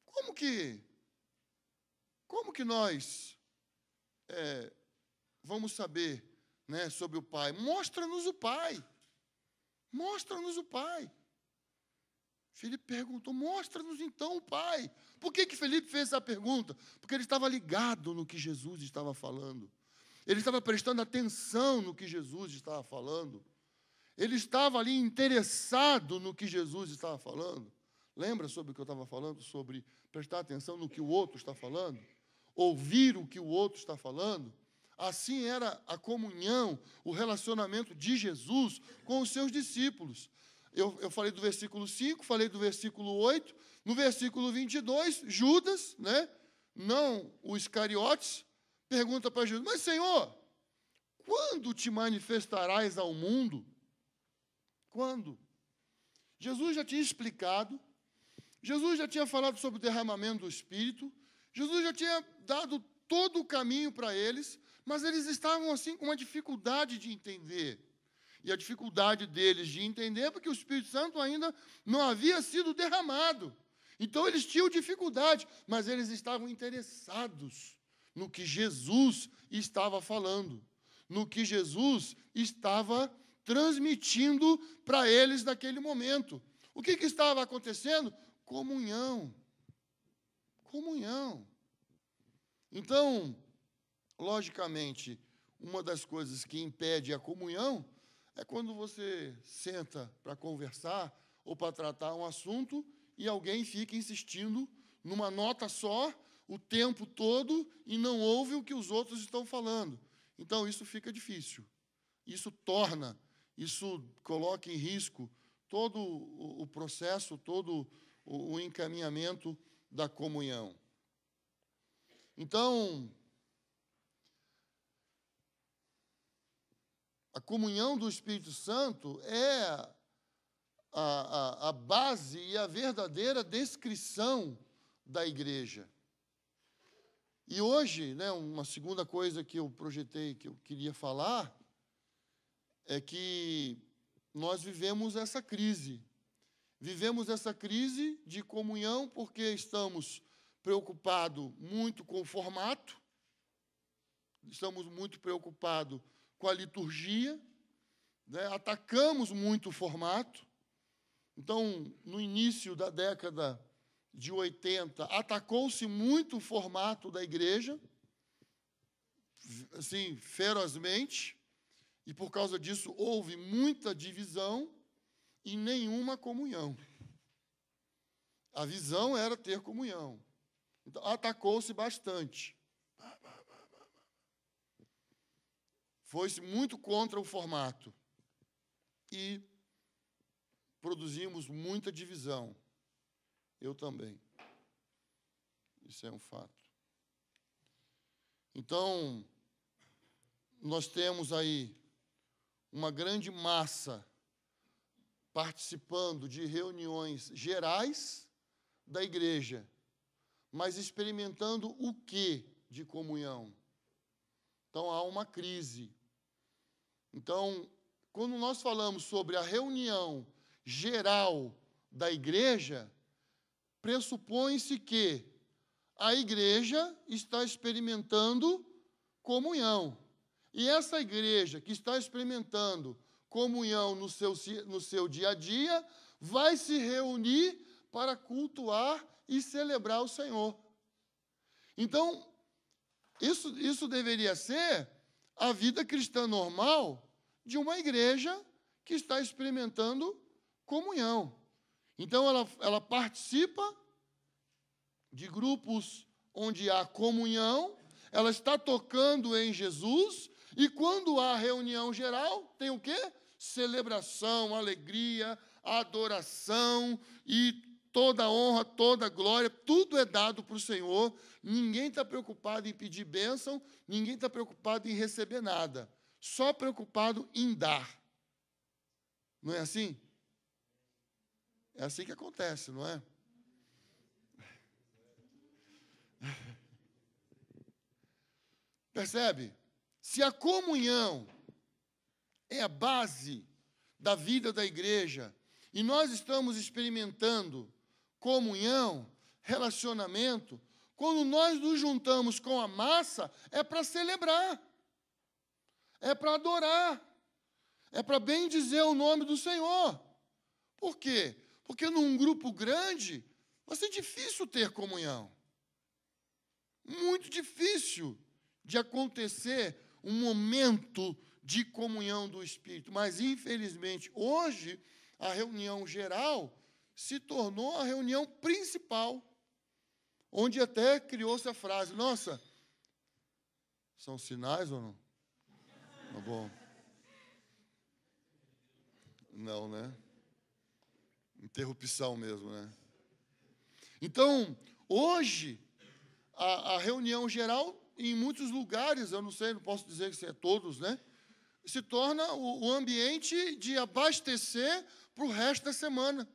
como que nós vamos saber, né, sobre o Pai? Mostra-nos o Pai. Mostra-nos o Pai. Felipe perguntou: mostra-nos então o Pai. Por que Felipe fez essa pergunta? Porque ele estava ligado no que Jesus estava falando. Ele estava prestando atenção no que Jesus estava falando. Ele estava ali interessado no que Jesus estava falando. Lembra sobre o que eu estava falando? Sobre prestar atenção no que o outro está falando? Ouvir o que o outro está falando? Assim era a comunhão, o relacionamento de Jesus com os seus discípulos. Eu falei do versículo 5, falei do versículo 8. No versículo 22, Judas, né, não o Iscariotes, pergunta para Jesus: mas, Senhor, quando te manifestarás ao mundo? Quando? Jesus já tinha explicado, Jesus já tinha falado sobre o derramamento do Espírito, Jesus já tinha dado todo o caminho para eles, mas eles estavam assim com uma dificuldade de entender. E a dificuldade deles de entender é porque o Espírito Santo ainda não havia sido derramado. Então eles tinham dificuldade, mas eles estavam interessados no que Jesus estava falando, no que Jesus estava transmitindo para eles naquele momento. O que estava acontecendo? Comunhão. Comunhão. Então, logicamente, uma das coisas que impede a comunhão é quando você senta para conversar ou para tratar um assunto e alguém fica insistindo numa nota só o tempo todo e não ouve o que os outros estão falando. Então, isso fica difícil. Isso coloca em risco todo o processo, todo o encaminhamento da comunhão. Então, a comunhão do Espírito Santo é a base e a verdadeira descrição da igreja. E hoje, uma segunda coisa que eu projetei, que eu queria falar, é que nós vivemos essa crise. Vivemos essa crise de comunhão porque estamos preocupados muito com o formato, estamos muito preocupados com a liturgia, atacamos muito o formato. Então, no início da década de 80, atacou-se muito o formato da igreja, assim, ferozmente, e por causa disso houve muita divisão e nenhuma comunhão. A visão era ter comunhão. Então, atacou-se bastante. Foi-se muito contra o formato. E produzimos muita divisão. Eu também. Isso é um fato. Então, nós temos aí uma grande massa participando de reuniões gerais da igreja, mas experimentando o quê de comunhão? Então, há uma crise. Então, quando nós falamos sobre a reunião geral da igreja, pressupõe-se que a igreja está experimentando comunhão. E essa igreja que está experimentando comunhão no seu dia a dia, vai se reunir para cultuar e celebrar o Senhor. Então, isso deveria ser a vida cristã normal de uma igreja que está experimentando comunhão. Então, ela participa de grupos onde há comunhão, ela está tocando em Jesus, e quando há reunião geral, tem o quê? Celebração, alegria, adoração, e toda honra, toda glória, tudo é dado para o Senhor. Ninguém está preocupado em pedir bênção, ninguém está preocupado em receber nada, só preocupado em dar. Não é assim? É assim que acontece, não é? Percebe? Se a comunhão é a base da vida da igreja, e nós estamos experimentando comunhão, relacionamento, quando nós nos juntamos com a massa, é para celebrar, é para adorar, é para bendizer o nome do Senhor. Por quê? Porque num grupo grande, vai ser difícil ter comunhão. Muito difícil de acontecer um momento de comunhão do Espírito. Mas, infelizmente, hoje, a reunião geral se tornou a reunião principal, onde até criou-se a frase: nossa, são sinais ou não? Tá bom. Não, né? Interrupção mesmo, né? Então, hoje, a reunião geral em muitos lugares, eu não sei, não posso dizer que é todos, né? Se torna o ambiente de abastecer para o resto da semana.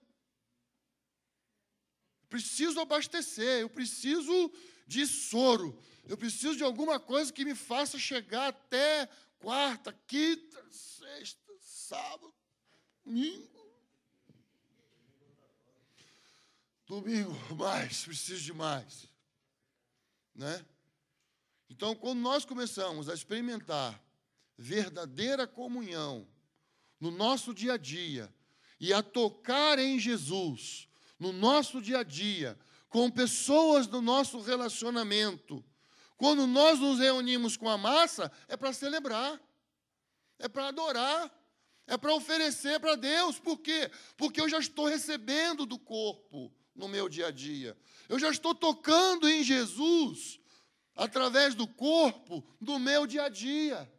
Preciso abastecer, eu preciso de soro, eu preciso de alguma coisa que me faça chegar até quarta, quinta, sexta, sábado, domingo. Domingo, mais, preciso de mais. Né? Então, quando nós começamos a experimentar verdadeira comunhão no nosso dia a dia e a tocar em Jesus no nosso dia a dia, com pessoas do nosso relacionamento, quando nós nos reunimos com a massa, é para celebrar, é para adorar, é para oferecer para Deus. Por quê? Porque eu já estou recebendo do corpo no meu dia a dia. Eu já estou tocando em Jesus através do corpo do meu dia a dia.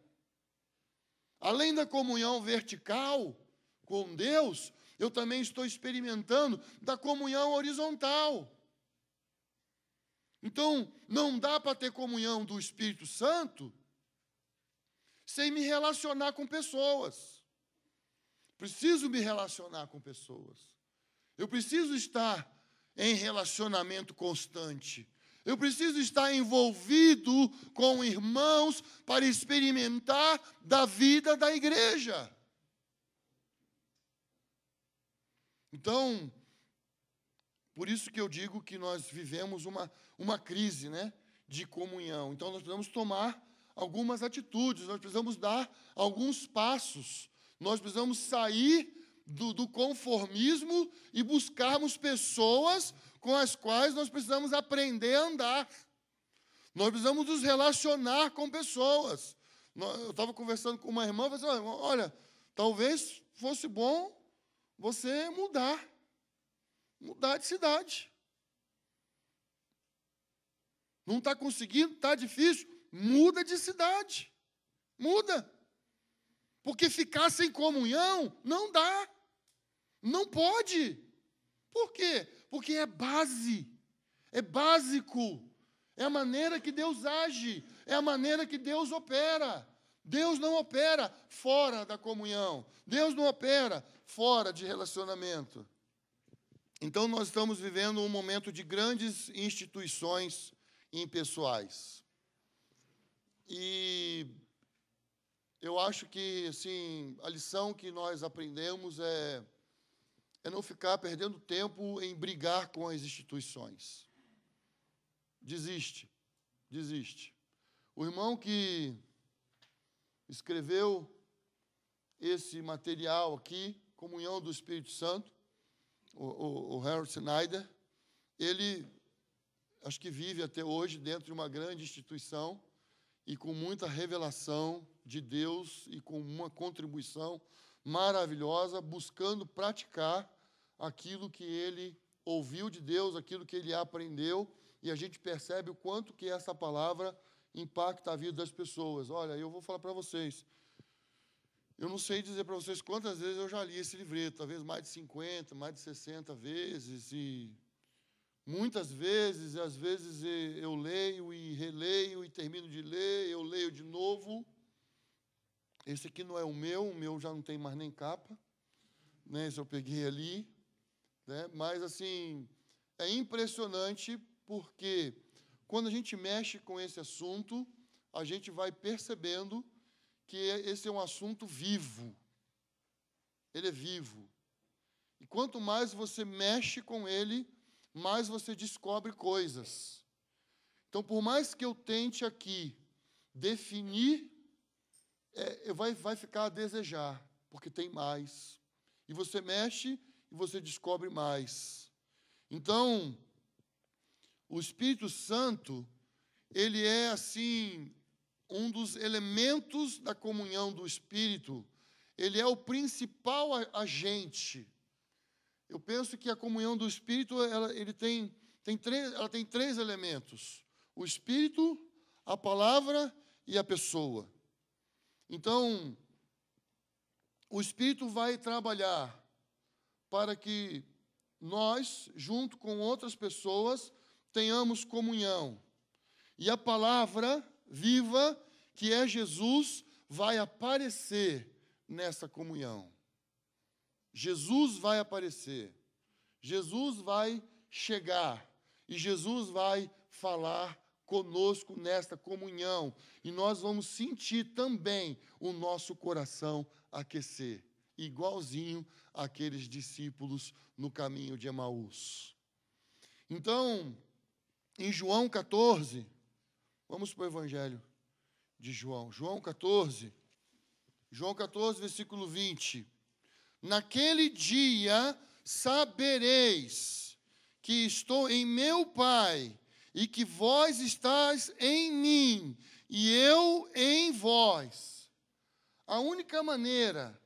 Além da comunhão vertical com Deus, eu também estou experimentando da comunhão horizontal. Então, não dá para ter comunhão do Espírito Santo sem me relacionar com pessoas. Preciso me relacionar com pessoas. Eu preciso estar em relacionamento constante. Eu preciso estar envolvido com irmãos para experimentar da vida da igreja. Então, por isso que eu digo que nós vivemos uma crise, né, de comunhão. Então, nós precisamos tomar algumas atitudes, nós precisamos dar alguns passos. Nós precisamos sair do conformismo e buscarmos pessoas com as quais nós precisamos aprender a andar. Nós precisamos nos relacionar com pessoas. Eu estava conversando com uma irmã e falei assim, olha, talvez fosse bom você mudar de cidade. Não está conseguindo, está difícil, muda de cidade. Muda. Porque ficar sem comunhão não dá. Não pode. Por quê? Porque é base, é básico, é a maneira que Deus age, é a maneira que Deus opera. Deus não opera fora da comunhão, Deus não opera fora de relacionamento. Então, nós estamos vivendo um momento de grandes instituições impessoais. E eu acho que, assim, a lição que nós aprendemos é não ficar perdendo tempo em brigar com as instituições. Desiste. O irmão que escreveu esse material aqui, Comunhão do Espírito Santo, o Harold Snyder, ele, acho que vive até hoje dentro de uma grande instituição e com muita revelação de Deus e com uma contribuição maravilhosa, buscando praticar aquilo que ele ouviu de Deus, aquilo que ele aprendeu, e a gente percebe o quanto que essa palavra impacta a vida das pessoas. Olha, eu vou falar para vocês, eu não sei dizer para vocês quantas vezes eu já li esse livreto, talvez mais de 50, mais de 60 vezes, e muitas vezes, às vezes eu leio e releio e termino de ler, eu leio de novo. Esse aqui não é o meu já não tem mais nem capa, né? Esse eu peguei ali, né? Mas, assim, é impressionante porque quando a gente mexe com esse assunto, a gente vai percebendo que esse é um assunto vivo. Ele é vivo. E quanto mais você mexe com ele, mais você descobre coisas. Então, por mais que eu tente aqui definir, vai ficar a desejar, porque tem mais. E você mexe e você descobre mais. Então, o Espírito Santo, ele é, assim, um dos elementos da comunhão do Espírito. Ele é o principal agente. Eu penso que a comunhão do Espírito, ela tem três elementos: o Espírito, a palavra e a pessoa. Então, o Espírito vai trabalhar para que nós, junto com outras pessoas, tenhamos comunhão. E a palavra viva, que é Jesus, vai aparecer nessa comunhão. Jesus vai aparecer. Jesus vai chegar. E Jesus vai falar conosco nesta comunhão. E nós vamos sentir também o nosso coração aquecer, igualzinho àqueles discípulos no caminho de Emaús. Então, em João 14, vamos para o Evangelho de João. João 14, versículo 20. Naquele dia sabereis que estou em meu Pai, e que vós estáis em mim, e eu em vós. A única maneira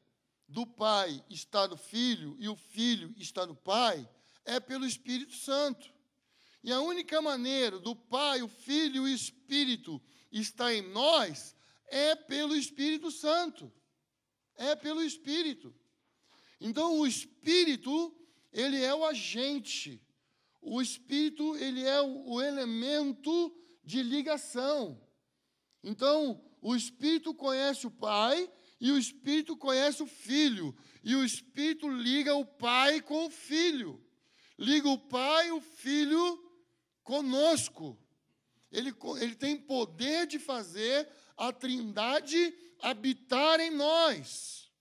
do Pai estar no Filho, e o Filho estar no Pai, é pelo Espírito Santo. E a única maneira do Pai, o Filho e o Espírito estar em nós, é pelo Espírito Santo. É pelo Espírito. Então, o Espírito, ele é o agente. O Espírito, ele é o elemento de ligação. Então, o Espírito conhece o Pai e o Espírito conhece o Filho. E o Espírito liga o Pai com o Filho. Liga o Pai e o Filho conosco. Ele tem poder de fazer a Trindade habitar em nós.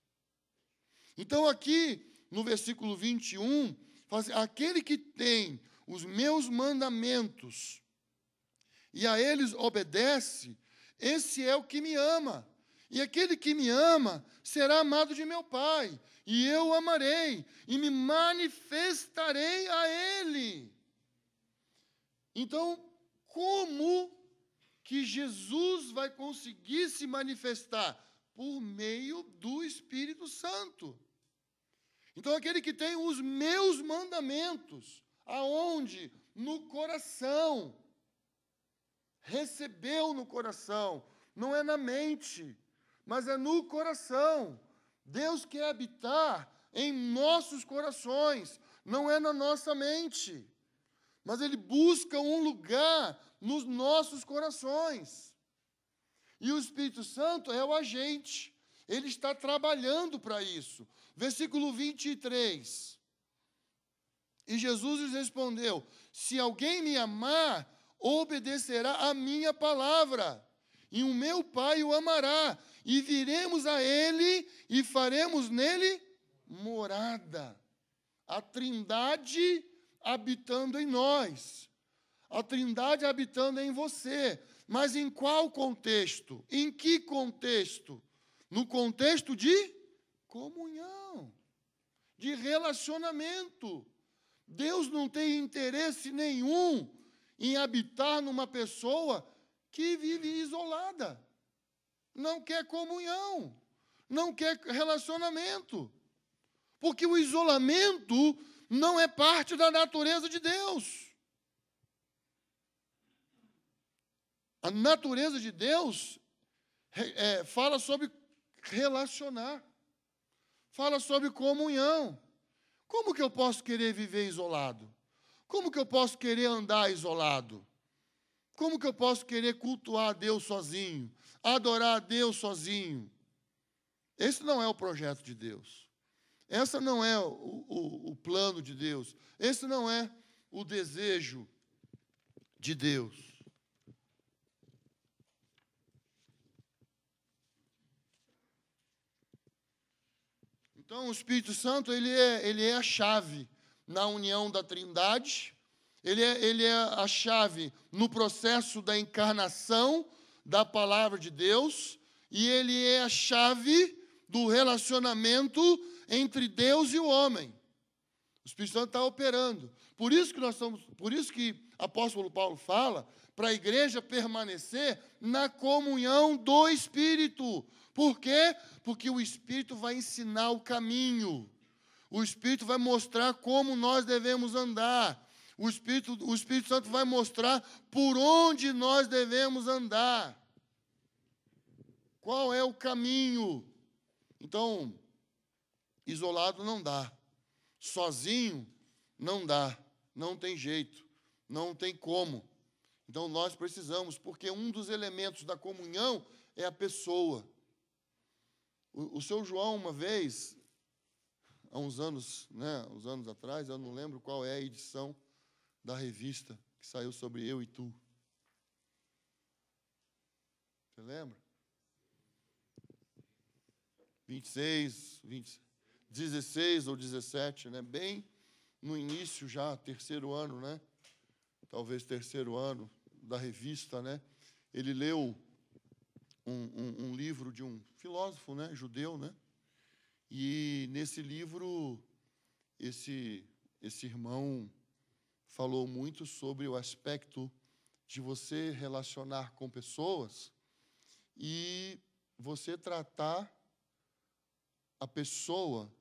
Então, aqui, no versículo 21, fala assim, aquele que tem os meus mandamentos e a eles obedece, esse é o que me ama. E aquele que me ama será amado de meu Pai, e eu o amarei, e me manifestarei a ele. Então, como que Jesus vai conseguir se manifestar? Por meio do Espírito Santo. Então, aquele que tem os meus mandamentos, aonde? No coração. Recebeu no coração. Não é na mente, mas é no coração. Deus quer habitar em nossos corações, não é na nossa mente. Mas Ele busca um lugar nos nossos corações. E o Espírito Santo é o agente. Ele está trabalhando para isso. Versículo 23. E Jesus lhes respondeu, se alguém me amar, obedecerá a minha palavra. E o meu Pai o amará. E viremos a ele e faremos nele morada. A Trindade habitando em nós. A Trindade habitando em você. Mas em qual contexto? Em que contexto? No contexto de comunhão, de relacionamento. Deus não tem interesse nenhum em habitar numa pessoa que vive isolada. Não quer comunhão, não quer relacionamento. Porque o isolamento não é parte da natureza de Deus. A natureza de Deus fala sobre relacionar, fala sobre comunhão. Como que eu posso querer viver isolado? Como que eu posso querer andar isolado? Como que eu posso querer cultuar a Deus sozinho? Adorar a Deus sozinho? Esse não é o projeto de Deus. Esse não é o plano de Deus. Esse não é o desejo de Deus. Então, o Espírito Santo, ele é a chave na união da Trindade, ele é a chave no processo da encarnação da palavra de Deus, e ele é a chave do relacionamento entre Deus e o homem. O Espírito Santo está operando. Por isso que o apóstolo Paulo fala para a igreja permanecer na comunhão do Espírito. Por quê? Porque o Espírito vai ensinar o caminho. O Espírito vai mostrar como nós devemos andar. O Espírito Santo vai mostrar por onde nós devemos andar. Qual é o caminho? Então, isolado não dá. Sozinho não dá. Não tem jeito. Não tem como. Então, nós precisamos, porque um dos elementos da comunhão é a pessoa. O seu João, uma vez, há uns anos, uns anos atrás, eu não lembro qual é a edição da revista que saiu sobre Eu e Tu. Você lembra? 16 ou 17, bem no início já, terceiro ano, talvez terceiro ano da revista, ele leu um livro de um filósofo, judeu, e nesse livro esse irmão falou muito sobre o aspecto de você relacionar com pessoas e você tratar a pessoa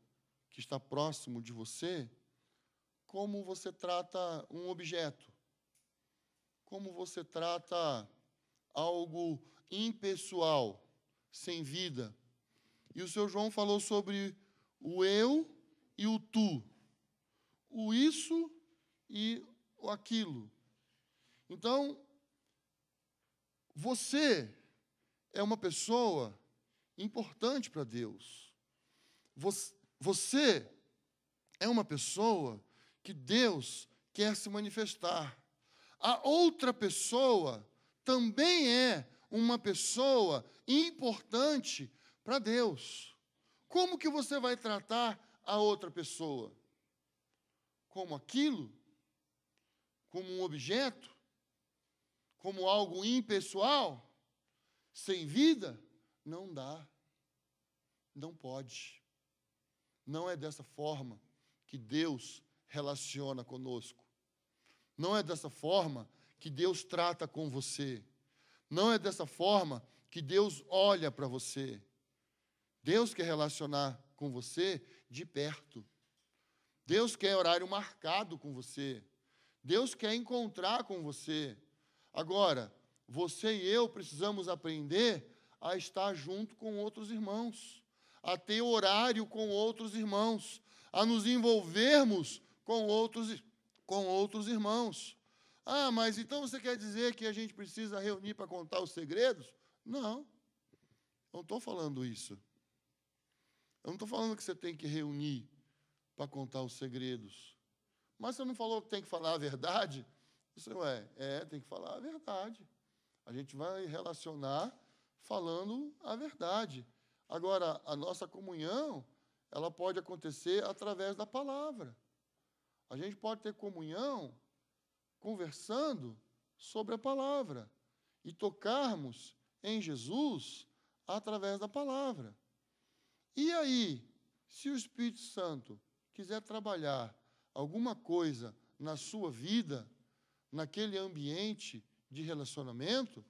que está próximo de você como você trata um objeto, como você trata algo impessoal, sem vida. E o seu João falou sobre o eu e o tu, o isso e o aquilo. Então, você é uma pessoa importante para Deus. Você é uma pessoa que Deus quer se manifestar. A outra pessoa também é uma pessoa importante para Deus. Como que você vai tratar a outra pessoa? Como aquilo? Como um objeto? Como algo impessoal? Sem vida? Não dá. Não pode. Não é dessa forma que Deus relaciona conosco. Não é dessa forma que Deus trata com você. Não é dessa forma que Deus olha para você. Deus quer relacionar com você de perto. Deus quer horário marcado com você. Deus quer encontrar com você. Agora, você e eu precisamos aprender a estar junto com outros irmãos, a ter horário com outros irmãos, a nos envolvermos com outros irmãos. Ah, mas então você quer dizer que a gente precisa reunir para contar os segredos? Não, não estou falando isso. Eu não estou falando que você tem que reunir para contar os segredos. Mas você não falou que tem que falar a verdade? Você, tem que falar a verdade. A gente vai relacionar falando a verdade. Agora, a nossa comunhão, ela pode acontecer através da palavra. A gente pode ter comunhão conversando sobre a palavra e tocarmos em Jesus através da palavra. E aí, se o Espírito Santo quiser trabalhar alguma coisa na sua vida, naquele ambiente de relacionamento,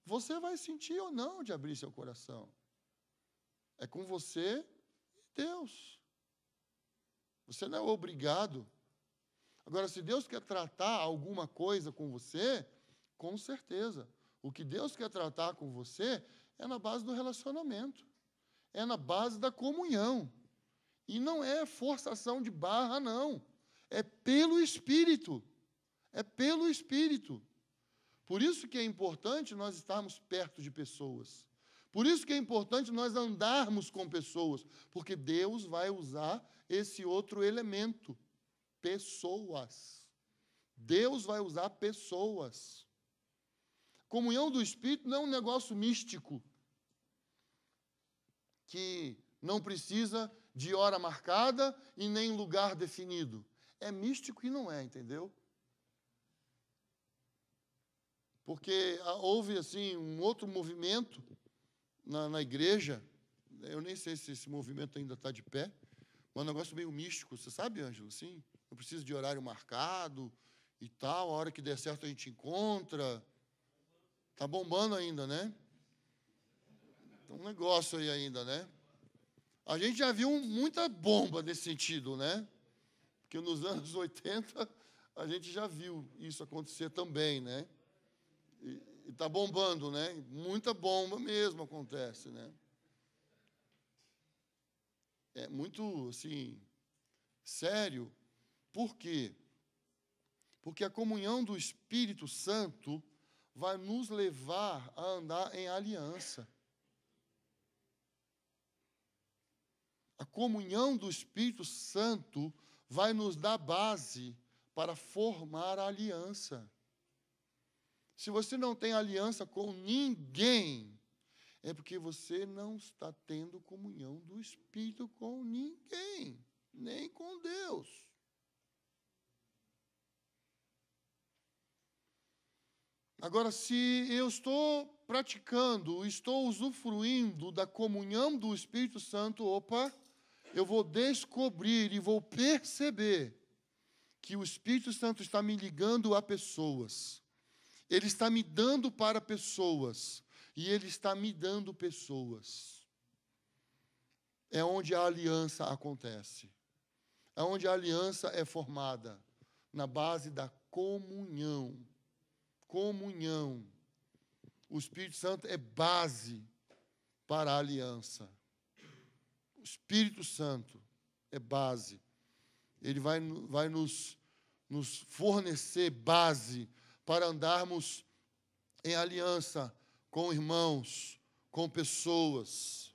você vai sentir ou não de abrir seu coração. É com você e Deus. Você não é obrigado. Agora, se Deus quer tratar alguma coisa com você, com certeza. O que Deus quer tratar com você é na base do relacionamento. É na base da comunhão. E não é forçação de barra, não. É pelo Espírito. É pelo Espírito. Por isso que é importante nós estarmos perto de pessoas. Por isso que é importante nós andarmos com pessoas. Porque Deus vai usar esse outro elemento. Pessoas. Deus vai usar pessoas. Comunhão do Espírito não é um negócio místico que não precisa de hora marcada e nem lugar definido. É místico e não é, entendeu? Porque houve, assim, um outro movimento na igreja, eu nem sei se esse movimento ainda está de pé, mas é um negócio meio místico, você sabe, Ângelo? Assim, não precisa de horário marcado e tal, a hora que der certo a gente encontra. Está bombando ainda, né? Tem um negócio aí ainda, né? A gente já viu muita bomba nesse sentido, né? Porque nos anos 80 a gente já viu isso acontecer também, né? E está bombando, né? Muita bomba mesmo acontece, né? É muito, assim, sério. Por quê? Porque a comunhão do Espírito Santo, vai nos levar a andar em aliança. A comunhão do Espírito Santo vai nos dar base para formar a aliança. Se você não tem aliança com ninguém, é porque você não está tendo comunhão do Espírito com ninguém, nem com Deus. Agora, se eu estou praticando, estou usufruindo da comunhão do Espírito Santo, eu vou descobrir e vou perceber que o Espírito Santo está me ligando a pessoas. Ele está me dando para pessoas. E Ele está me dando pessoas. É onde a aliança acontece. É onde a aliança é formada. Na base da comunhão. Comunhão. O Espírito Santo é base para a aliança. O Espírito Santo é base. Ele vai nos fornecer base para andarmos em aliança com irmãos, com pessoas.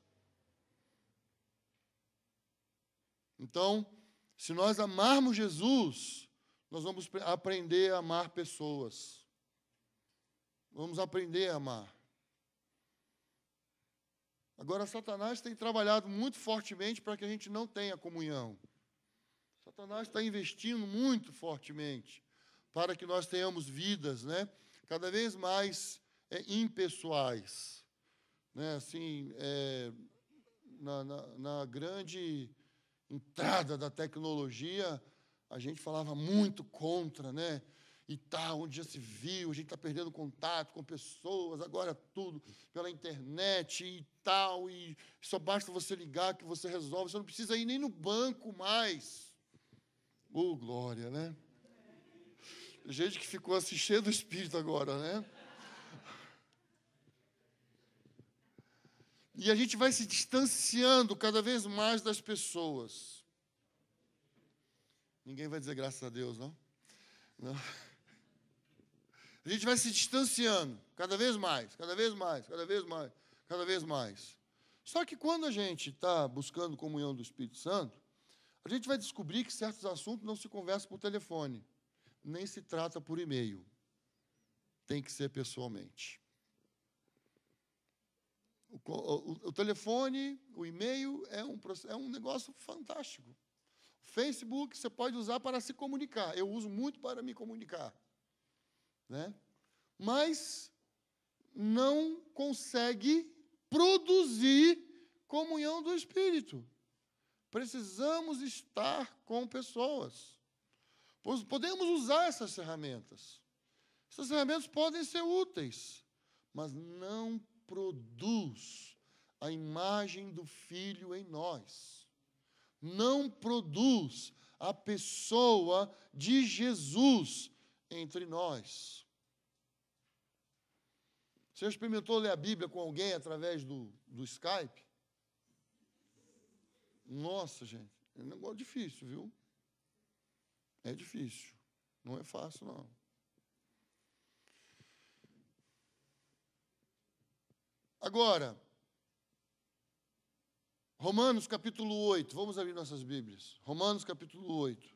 Então, se nós amarmos Jesus, nós vamos aprender a amar pessoas. Vamos aprender a amar. Agora, Satanás tem trabalhado muito fortemente para que a gente não tenha comunhão. Satanás está investindo muito fortemente para que nós tenhamos vidas, né, cada vez mais impessoais. Né, assim, na grande entrada da tecnologia, a gente falava muito contra, né? E tal, onde já se viu, a gente está perdendo contato com pessoas, agora tudo pela internet e tal, e só basta você ligar que você resolve, você não precisa ir nem no banco mais. Glória, né? Gente que ficou assim, cheio do Espírito agora, né? E a gente vai se distanciando cada vez mais das pessoas. Ninguém vai dizer graças a Deus, não? Não. A gente vai se distanciando cada vez mais, cada vez mais, cada vez mais, cada vez mais. Só que quando a gente está buscando comunhão do Espírito Santo, a gente vai descobrir que certos assuntos não se conversam por telefone, nem se trata por e-mail. Tem que ser pessoalmente. O telefone, o e-mail é um negócio fantástico. O Facebook você pode usar para se comunicar. Eu uso muito para me comunicar. Né? Mas não consegue produzir comunhão do Espírito. Precisamos estar com pessoas. Podemos usar essas ferramentas. Essas ferramentas podem ser úteis, mas não produz a imagem do Filho em nós. Não produz a pessoa de Jesus entre nós. Você experimentou ler a Bíblia com alguém através do Skype? Nossa, gente, é um negócio difícil, viu? É difícil. Não é fácil, não. Agora, Romanos capítulo 8. Vamos abrir nossas Bíblias. Romanos capítulo 8.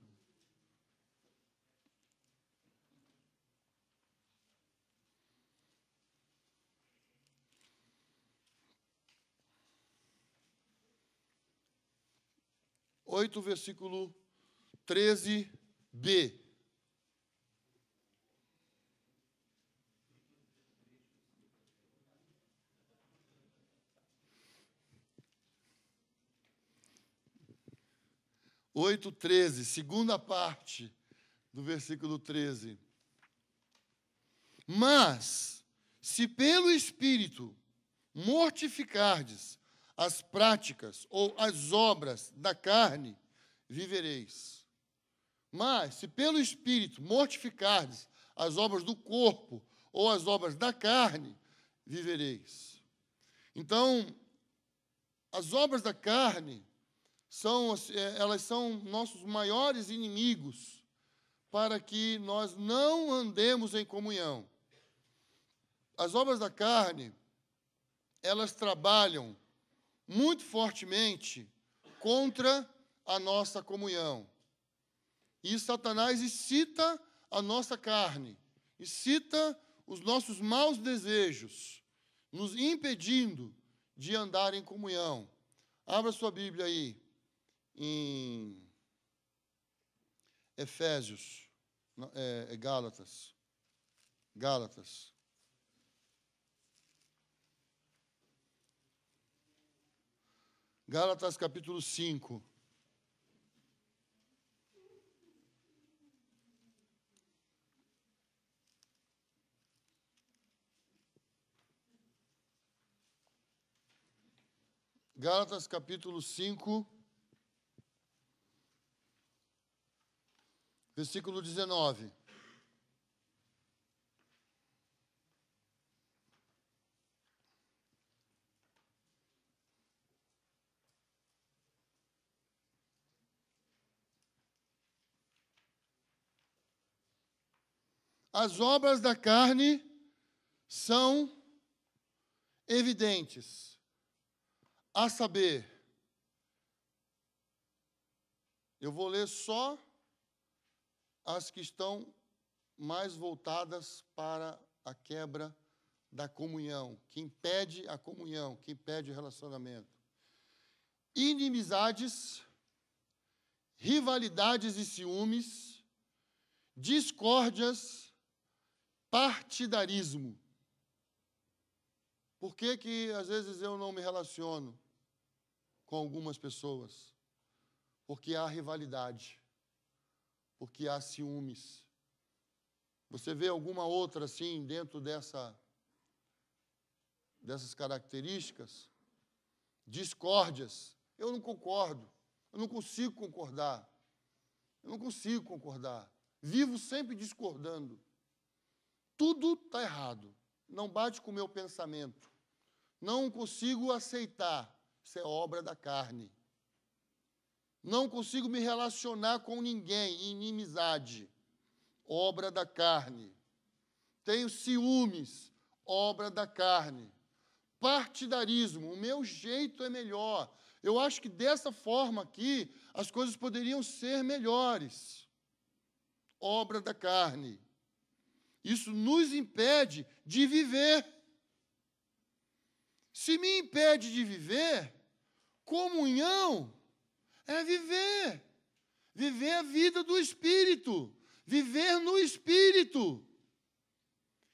Versículo 13b. Oito, 13, segunda parte do versículo 13. Mas, se pelo Espírito mortificardes as práticas ou as obras da carne, vivereis. Mas, se pelo Espírito mortificardes as obras do corpo ou as obras da carne, vivereis. Então, as obras da carne elas são nossos maiores inimigos para que nós não andemos em comunhão. as obras da carne, elas trabalham muito fortemente contra a nossa comunhão. E Satanás excita a nossa carne, excita os nossos maus desejos, nos impedindo de andar em comunhão. Abra sua Bíblia aí, em Efésios, Gálatas. Gálatas. Gálatas capítulo 5. Gálatas capítulo 5, versículo 19. As obras da carne são evidentes, a saber, eu vou ler só as que estão mais voltadas para a quebra da comunhão, que impede a comunhão, que impede o relacionamento. Inimizades, rivalidades e ciúmes, discórdias, partidarismo. Por que que às vezes eu não me relaciono com algumas pessoas? Porque há rivalidade, porque há ciúmes. Você vê alguma outra assim dentro dessas características? Discórdias. Eu não concordo, eu não consigo concordar. Eu não consigo concordar. Vivo sempre discordando. Tudo está errado. Não bate com o meu pensamento. Não consigo aceitar. Isso é obra da carne. Não consigo me relacionar com ninguém. Inimizade. Obra da carne. Tenho ciúmes. Obra da carne. Partidarismo. O meu jeito é melhor. Eu acho que dessa forma aqui as coisas poderiam ser melhores. Obra da carne. Isso nos impede de viver. Se me impede de viver, comunhão é viver. Viver a vida do Espírito. Viver no Espírito.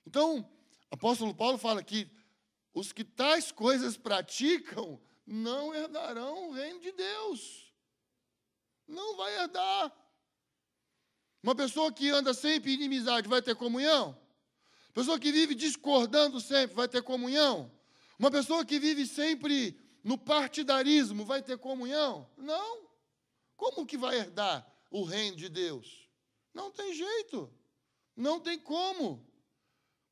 Então, o apóstolo Paulo fala que os que tais coisas praticam não herdarão o reino de Deus. Não vai herdar. Uma pessoa que anda sempre em inimizade vai ter comunhão? Pessoa que vive discordando sempre vai ter comunhão? Uma pessoa que vive sempre no partidarismo vai ter comunhão? Não. Como que vai herdar o reino de Deus? Não tem jeito. Não tem como.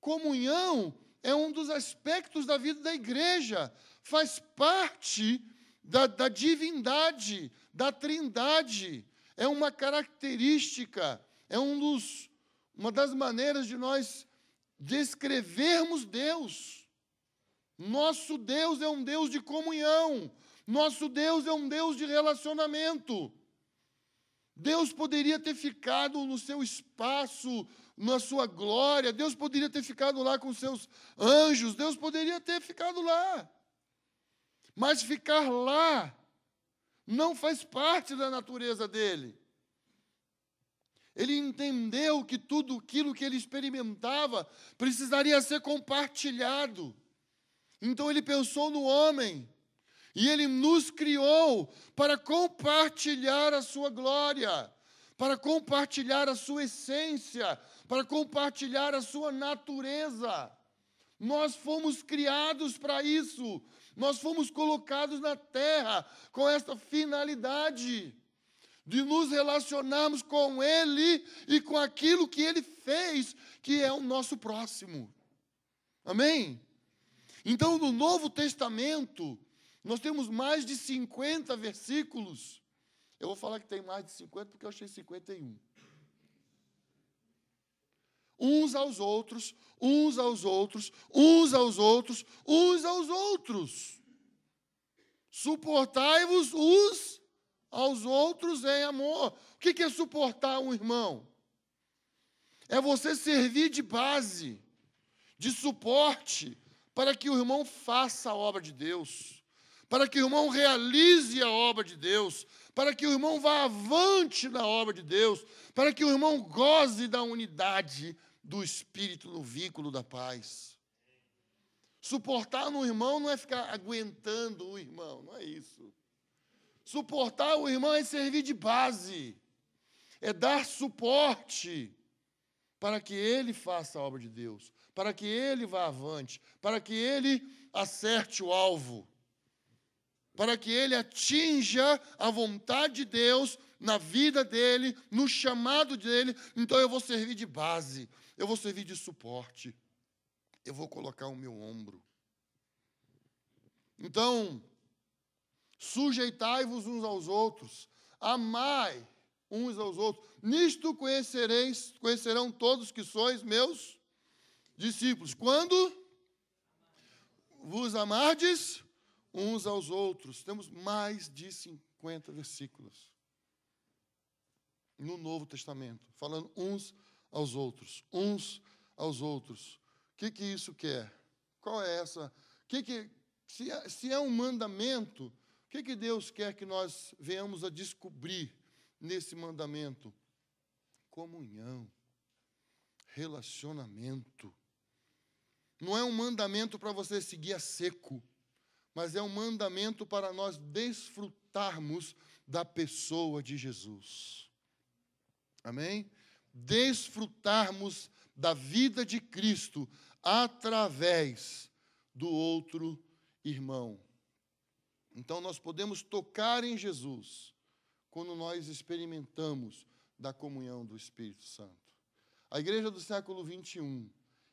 Comunhão é um dos aspectos da vida da igreja. Faz parte da divindade, da trindade. É uma característica, é uma das maneiras de nós descrevermos Deus. Nosso Deus é um Deus de comunhão. Nosso Deus é um Deus de relacionamento. Deus poderia ter ficado no seu espaço, na sua glória. Deus poderia ter ficado lá com seus anjos. Deus poderia ter ficado lá. Mas ficar lá não faz parte da natureza dele. Ele entendeu que tudo aquilo que ele experimentava precisaria ser compartilhado. Então ele pensou no homem. E ele nos criou para compartilhar a sua glória, para compartilhar a sua essência, para compartilhar a sua natureza. Nós fomos criados para isso. Nós fomos colocados na terra com esta finalidade de nos relacionarmos com Ele e com aquilo que Ele fez, que é o nosso próximo. Amém? Então, no Novo Testamento, nós temos mais de 50 versículos. Eu vou falar que tem mais de 50 porque eu achei 51. uns aos outros, uns aos outros, uns aos outros, uns aos outros. Suportai-vos uns aos outros em amor. O que é suportar um irmão? É você servir de base, de suporte, para que o irmão faça a obra de Deus, para que o irmão realize a obra de Deus, para que o irmão vá avante na obra de Deus, para que o irmão goze da unidade do Espírito no vínculo da paz. Suportar no irmão não é ficar aguentando o irmão, não é isso. Suportar o irmão é servir de base, é dar suporte para que ele faça a obra de Deus, para que ele vá avante, para que ele acerte o alvo, para que ele atinja a vontade de Deus na vida dele, no chamado dele. Então eu vou servir de base, eu vou servir de suporte, eu vou colocar o meu ombro. Então, sujeitai-vos uns aos outros, amai uns aos outros. Nisto conhecerão todos que sois meus discípulos. Quando vos amardes uns aos outros. Temos mais de 50 versículos no Novo Testamento, falando uns aos outros, uns aos outros. O que isso quer? Qual é essa? Se é um mandamento, o que Deus quer que nós venhamos a descobrir nesse mandamento? Comunhão, relacionamento. Não é um mandamento para você seguir a seco, mas é um mandamento para nós desfrutarmos da pessoa de Jesus. Amém? Desfrutarmos da vida de Cristo através do outro irmão. Então, nós podemos tocar em Jesus quando nós experimentamos da comunhão do Espírito Santo. A igreja do século 21,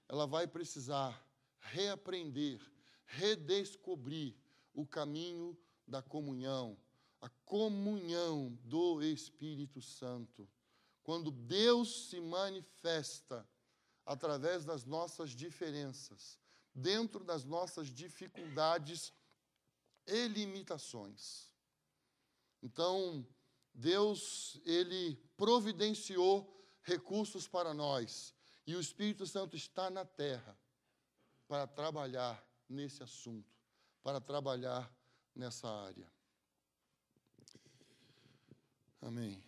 ela vai precisar reaprender, redescobrir o caminho da comunhão, a comunhão do Espírito Santo. Quando Deus se manifesta através das nossas diferenças, dentro das nossas dificuldades e limitações. Então, Deus, Ele providenciou recursos para nós, e o Espírito Santo está na terra para trabalhar nesse assunto, para trabalhar nessa área. Amém.